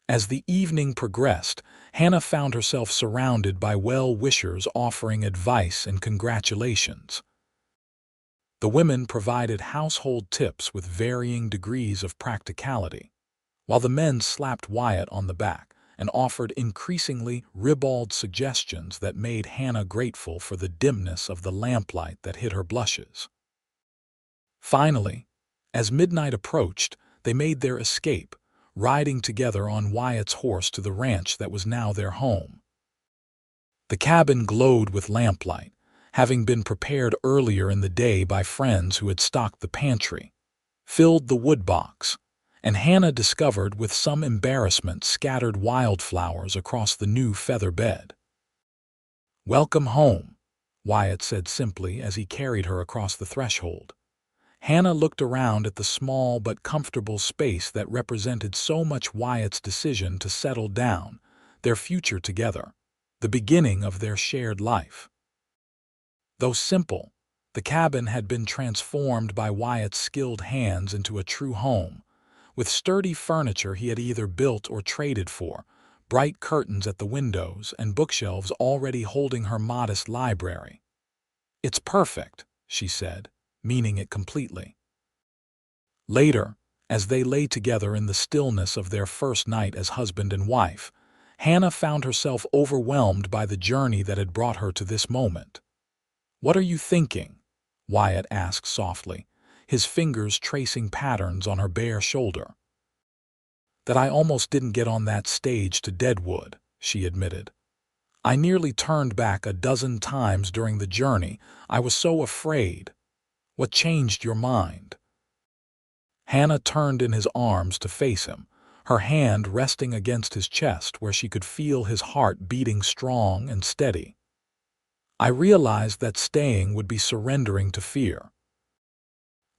As the evening progressed, Hannah found herself surrounded by well-wishers offering advice and congratulations. The women provided household tips with varying degrees of practicality, while the men slapped Wyatt on the back and offered increasingly ribald suggestions that made Hannah grateful for the dimness of the lamplight that hid her blushes. Finally, as midnight approached, they made their escape, riding together on Wyatt's horse to the ranch that was now their home. The cabin glowed with lamplight, having been prepared earlier in the day by friends who had stocked the pantry, filled the wood box, and Hannah discovered with some embarrassment scattered wildflowers across the new feather bed. "Welcome home," Wyatt said simply as he carried her across the threshold. Hannah looked around at the small but comfortable space that represented so much Wyatt's decision to settle down, their future together, the beginning of their shared life. Though simple, the cabin had been transformed by Wyatt's skilled hands into a true home, with sturdy furniture he had either built or traded for, bright curtains at the windows, and bookshelves already holding her modest library. "It's perfect," she said, meaning it completely. Later, as they lay together in the stillness of their first night as husband and wife, Hannah found herself overwhelmed by the journey that had brought her to this moment. "What are you thinking?" Wyatt asked softly, his fingers tracing patterns on her bare shoulder. "That I almost didn't get on that stage to Deadwood," she admitted. "I nearly turned back a dozen times during the journey. I was so afraid. What changed your mind?" Hannah turned in his arms to face him, her hand resting against his chest where she could feel his heart beating strong and steady. "I realized that staying would be surrendering to fear.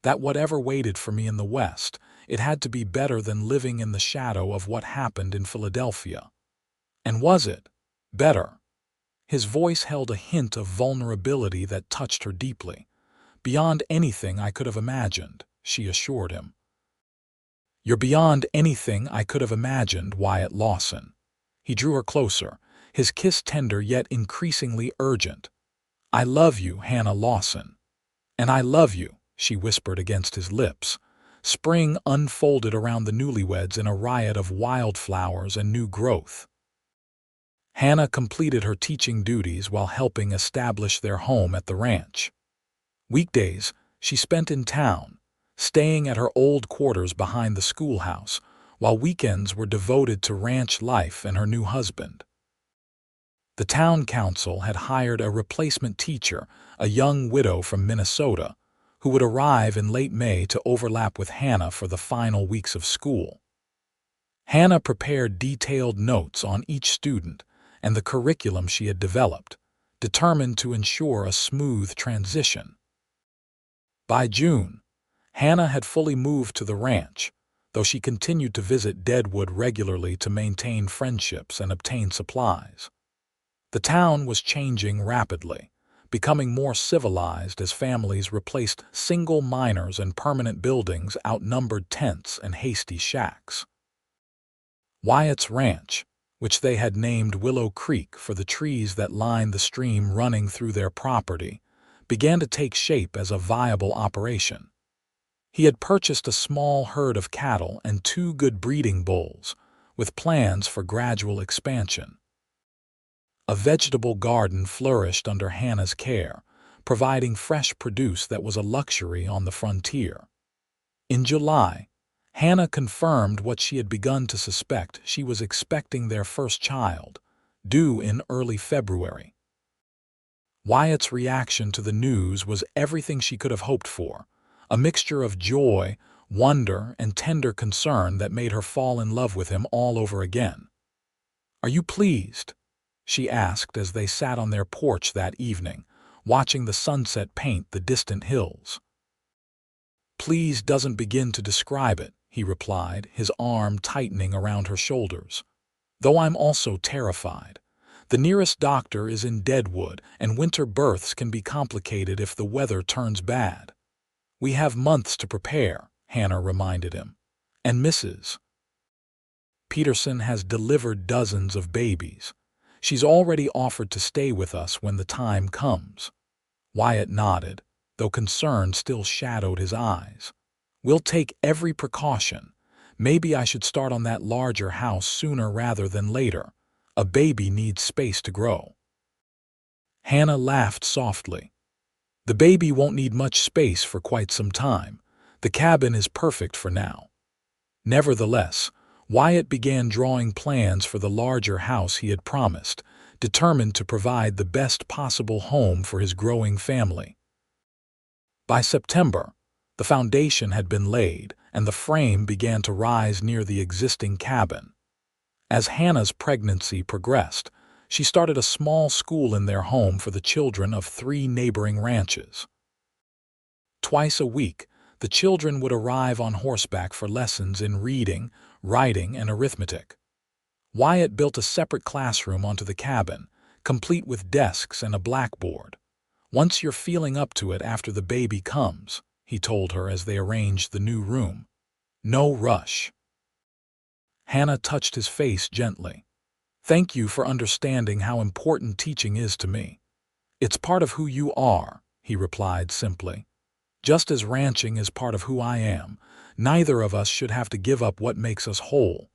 That whatever waited for me in the West, it had to be better than living in the shadow of what happened in Philadelphia. And was it better?" His voice held a hint of vulnerability that touched her deeply. "Beyond anything I could have imagined," she assured him. "You're beyond anything I could have imagined, Wyatt Lawson." He drew her closer, his kiss tender yet increasingly urgent. "I love you, Hannah Lawson." "And I love you," she whispered against his lips. Spring unfolded around the newlyweds in a riot of wildflowers and new growth. Hannah completed her teaching duties while helping establish their home at the ranch. Weekdays she spent in town, staying at her old quarters behind the schoolhouse, while weekends were devoted to ranch life and her new husband. The town council had hired a replacement teacher, a young widow from Minnesota, who would arrive in late May to overlap with Hannah for the final weeks of school. Hannah prepared detailed notes on each student and the curriculum she had developed, determined to ensure a smooth transition. By June, Hannah had fully moved to the ranch, though she continued to visit Deadwood regularly to maintain friendships and obtain supplies. The town was changing rapidly, becoming more civilized as families replaced single miners and permanent buildings outnumbered tents and hasty shacks. Wyatt's ranch, which they had named Willow Creek for the trees that lined the stream running through their property, began to take shape as a viable operation. He had purchased a small herd of cattle and 2 good breeding bulls, with plans for gradual expansion. A vegetable garden flourished under Hannah's care, providing fresh produce that was a luxury on the frontier. In July, Hannah confirmed what she had begun to suspect: she was expecting their first child, due in early February. Wyatt's reaction to the news was everything she could have hoped for, a mixture of joy, wonder, and tender concern that made her fall in love with him all over again. "Are you pleased?" she asked as they sat on their porch that evening, watching the sunset paint the distant hills. "Pleased doesn't begin to describe it," he replied, his arm tightening around her shoulders. "Though I'm also terrified. The nearest doctor is in Deadwood, and winter births can be complicated if the weather turns bad." "We have months to prepare," Hannah reminded him. "And Mrs. Peterson has delivered dozens of babies. She's already offered to stay with us when the time comes." Wyatt nodded, though concern still shadowed his eyes. "We'll take every precaution. Maybe I should start on that larger house sooner rather than later. A baby needs space to grow." Hannah laughed softly. "The baby won't need much space for quite some time. The cabin is perfect for now." Nevertheless, Wyatt began drawing plans for the larger house he had promised, determined to provide the best possible home for his growing family. By September, the foundation had been laid, and the frame began to rise near the existing cabin. As Hannah's pregnancy progressed, she started a small school in their home for the children of 3 neighboring ranches. Twice a week, the children would arrive on horseback for lessons in reading, writing, and arithmetic. Wyatt built a separate classroom onto the cabin, complete with desks and a blackboard. "Once you're feeling up to it after the baby comes," he told her as they arranged the new room. "No rush." Hannah touched his face gently. "Thank you for understanding how important teaching is to me." "It's part of who you are," he replied simply. "Just as ranching is part of who I am, neither of us should have to give up what makes us whole."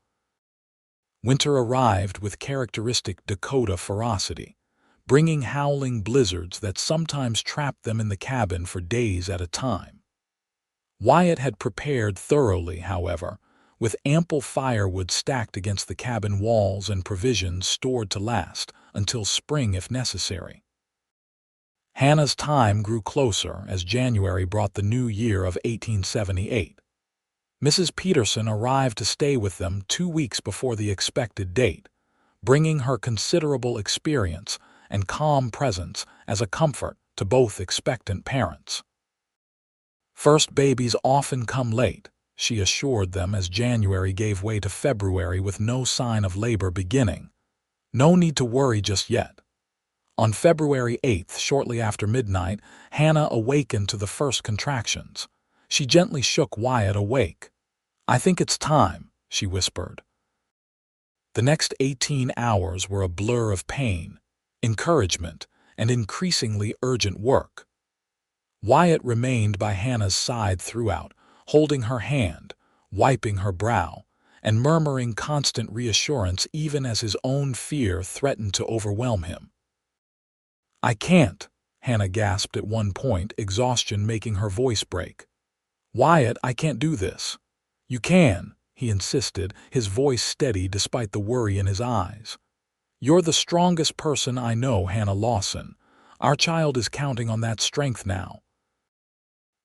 Winter arrived with characteristic Dakota ferocity, bringing howling blizzards that sometimes trapped them in the cabin for days at a time. Wyatt had prepared thoroughly, however, with ample firewood stacked against the cabin walls and provisions stored to last until spring if necessary. Hannah's time grew closer as January brought the new year of 1878. Mrs. Peterson arrived to stay with them 2 weeks before the expected date, bringing her considerable experience and calm presence as a comfort to both expectant parents. "First babies often come late," she assured them as January gave way to February with no sign of labor beginning. "No need to worry just yet." On February 8th, shortly after midnight, Hannah awakened to the first contractions. She gently shook Wyatt awake. "I think it's time," she whispered. The next 18 hours were a blur of pain, encouragement, and increasingly urgent work. Wyatt remained by Hannah's side throughout, holding her hand, wiping her brow, and murmuring constant reassurance even as his own fear threatened to overwhelm him. "I can't," Hannah gasped at one point, exhaustion making her voice break. "Wyatt, I can't do this." "You can," he insisted, his voice steady despite the worry in his eyes. "You're the strongest person I know, Hannah Lawson. Our child is counting on that strength now."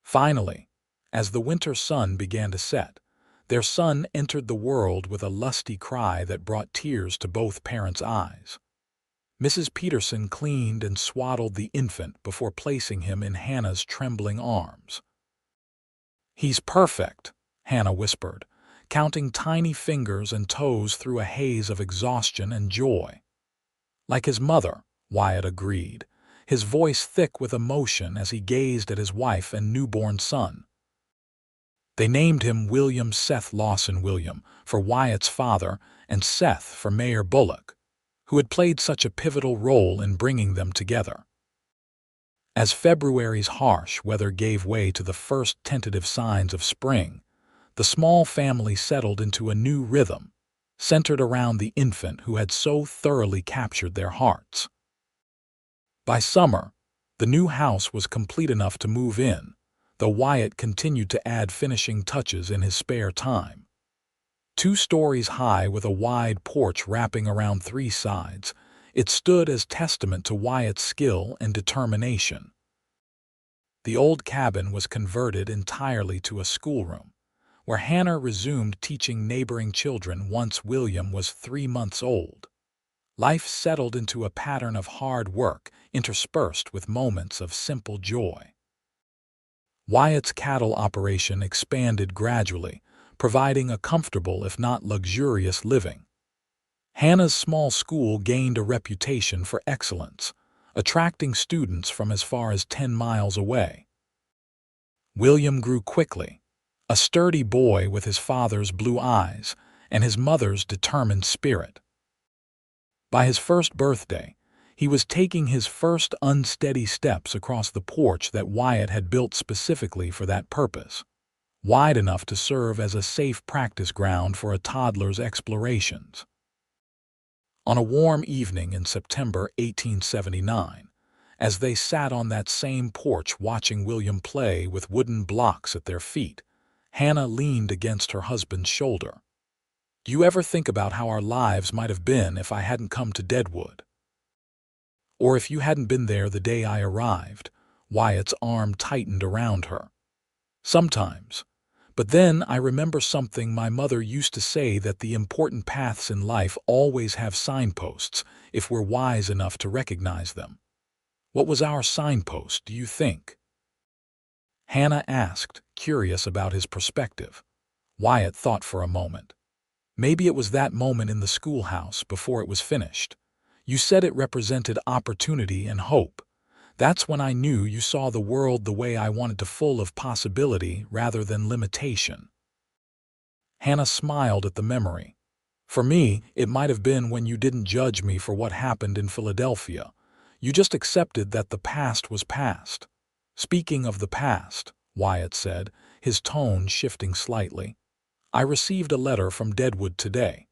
Finally, as the winter sun began to set, their son entered the world with a lusty cry that brought tears to both parents' eyes. Mrs. Peterson cleaned and swaddled the infant before placing him in Hannah's trembling arms. "He's perfect," Hannah whispered, counting tiny fingers and toes through a haze of exhaustion and joy. "Like his mother," Wyatt agreed, his voice thick with emotion as he gazed at his wife and newborn son. They named him William Seth Lawson William for Wyatt's father and Seth for Mayor Bullock, who had played such a pivotal role in bringing them together. As February's harsh weather gave way to the first tentative signs of spring, the small family settled into a new rhythm, centered around the infant who had so thoroughly captured their hearts. By summer, the new house was complete enough to move in, though Wyatt continued to add finishing touches in his spare time. 2 stories high with a wide porch wrapping around 3 sides, it stood as testament to Wyatt's skill and determination. The old cabin was converted entirely to a schoolroom, where Hannah resumed teaching neighboring children once William was 3 months old. Life settled into a pattern of hard work interspersed with moments of simple joy. Wyatt's cattle operation expanded gradually, providing a comfortable if not luxurious living. Hannah's small school gained a reputation for excellence, attracting students from as far as 10 miles away. William grew quickly, a sturdy boy with his father's blue eyes and his mother's determined spirit. By his first birthday, he was taking his first unsteady steps across the porch that Wyatt had built specifically for that purpose. wide enough to serve as a safe practice ground for a toddler's explorations. On a warm evening in September 1879, as they sat on that same porch watching William play with wooden blocks at their feet, Hannah leaned against her husband's shoulder. "Do you ever think about how our lives might have been if I hadn't come to Deadwood? Or if you hadn't been there the day I arrived?" Wyatt's arm tightened around her. "Sometimes. But then I remember something my mother used to say, that the important paths in life always have signposts if we're wise enough to recognize them. What was our signpost, do you think?" Hannah asked, curious about his perspective. Wyatt thought for a moment. "Maybe it was that moment in the schoolhouse before it was finished. You said it represented opportunity and hope. That's when I knew you saw the world the way I wanted to, full of possibility rather than limitation." Hannah smiled at the memory. "For me, it might have been when you didn't judge me for what happened in Philadelphia. You just accepted that the past was past." "Speaking of the past," Wyatt said, his tone shifting slightly, "I received a letter from Deadwood today."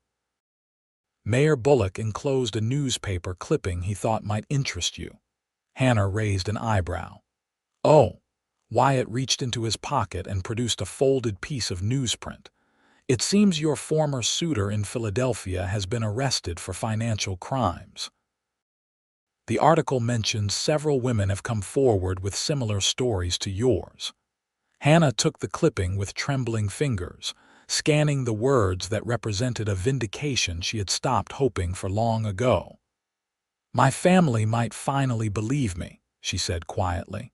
Mayor Bullock enclosed a newspaper clipping he thought might interest you. Hannah raised an eyebrow. "Oh." Wyatt reached into his pocket and produced a folded piece of newsprint. "It seems your former suitor in Philadelphia has been arrested for financial crimes. The article mentions several women have come forward with similar stories to yours." Hannah took the clipping with trembling fingers, scanning the words that represented a vindication she had stopped hoping for long ago. "My family might finally believe me," she said quietly.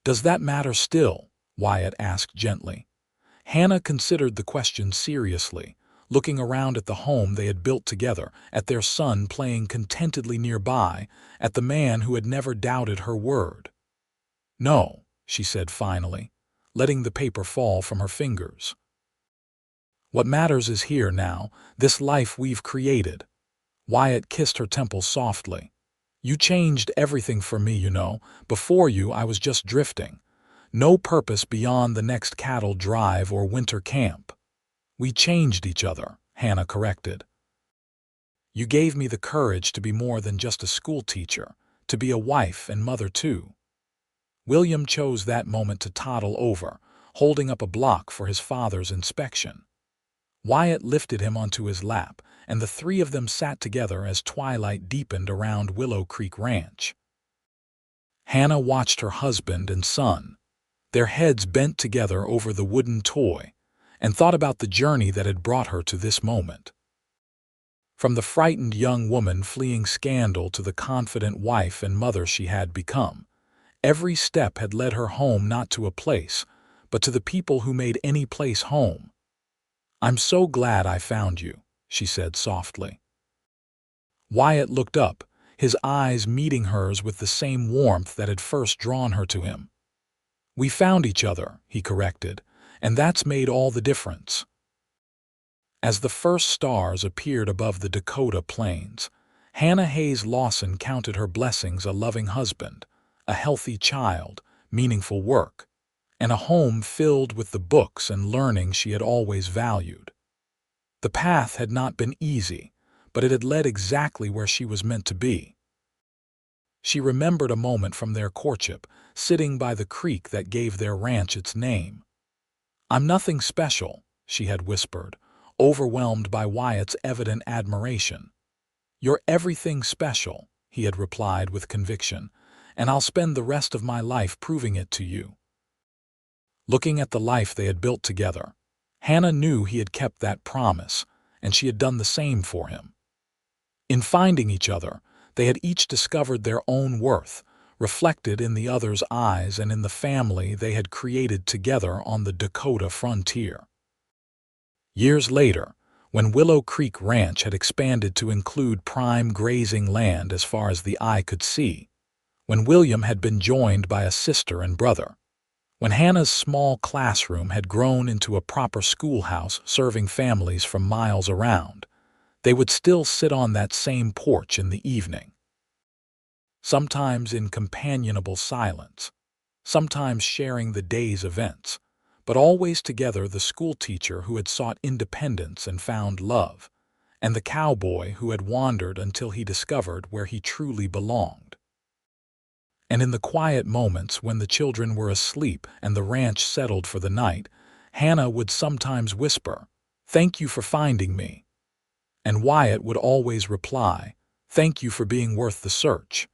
"Does that matter still?" Wyatt asked gently. Hannah considered the question seriously, looking around at the home they had built together, at their son playing contentedly nearby, at the man who had never doubted her word. "No," she said finally, letting the paper fall from her fingers. "What matters is here now, this life we've created." Wyatt kissed her temple softly. "You changed everything for me, you know. Before you, I was just drifting. No purpose beyond the next cattle drive or winter camp." "We changed each other," Hannah corrected. "You gave me the courage to be more than just a schoolteacher, to be a wife and mother too." William chose that moment to toddle over, holding up a block for his father's inspection. Wyatt lifted him onto his lap, and the three of them sat together as twilight deepened around Willow Creek Ranch. Hannah watched her husband and son, their heads bent together over the wooden toy, and thought about the journey that had brought her to this moment. From the frightened young woman fleeing scandal to the confident wife and mother she had become, every step had led her home, not to a place, but to the people who made any place home. "I'm so glad I found you," she said softly. Wyatt looked up, his eyes meeting hers with the same warmth that had first drawn her to him. "We found each other," he corrected, "and that's made all the difference." As the first stars appeared above the Dakota plains, Hannah Lawson counted her blessings: a loving husband, a healthy child, meaningful work, and a home filled with the books and learning she had always valued. The path had not been easy, but it had led exactly where she was meant to be. She remembered a moment from their courtship, sitting by the creek that gave their ranch its name. "I'm nothing special," she had whispered, overwhelmed by Wyatt's evident admiration. "You're everything special," he had replied with conviction, "and I'll spend the rest of my life proving it to you." Looking at the life they had built together, Hannah knew he had kept that promise, and she had done the same for him. In finding each other, they had each discovered their own worth, reflected in the other's eyes and in the family they had created together on the Dakota frontier. Years later, when Willow Creek Ranch had expanded to include prime grazing land as far as the eye could see, when William had been joined by a sister and brother, when Hannah's small classroom had grown into a proper schoolhouse serving families from miles around, they would still sit on that same porch in the evening. Sometimes in companionable silence, sometimes sharing the day's events, but always together the schoolteacher who had sought independence and found love, and the cowboy who had wandered until he discovered where he truly belonged. And in the quiet moments when the children were asleep and the ranch settled for the night, Hannah would sometimes whisper, "Thank you for finding me." And Wyatt would always reply, "Thank you for being worth the search."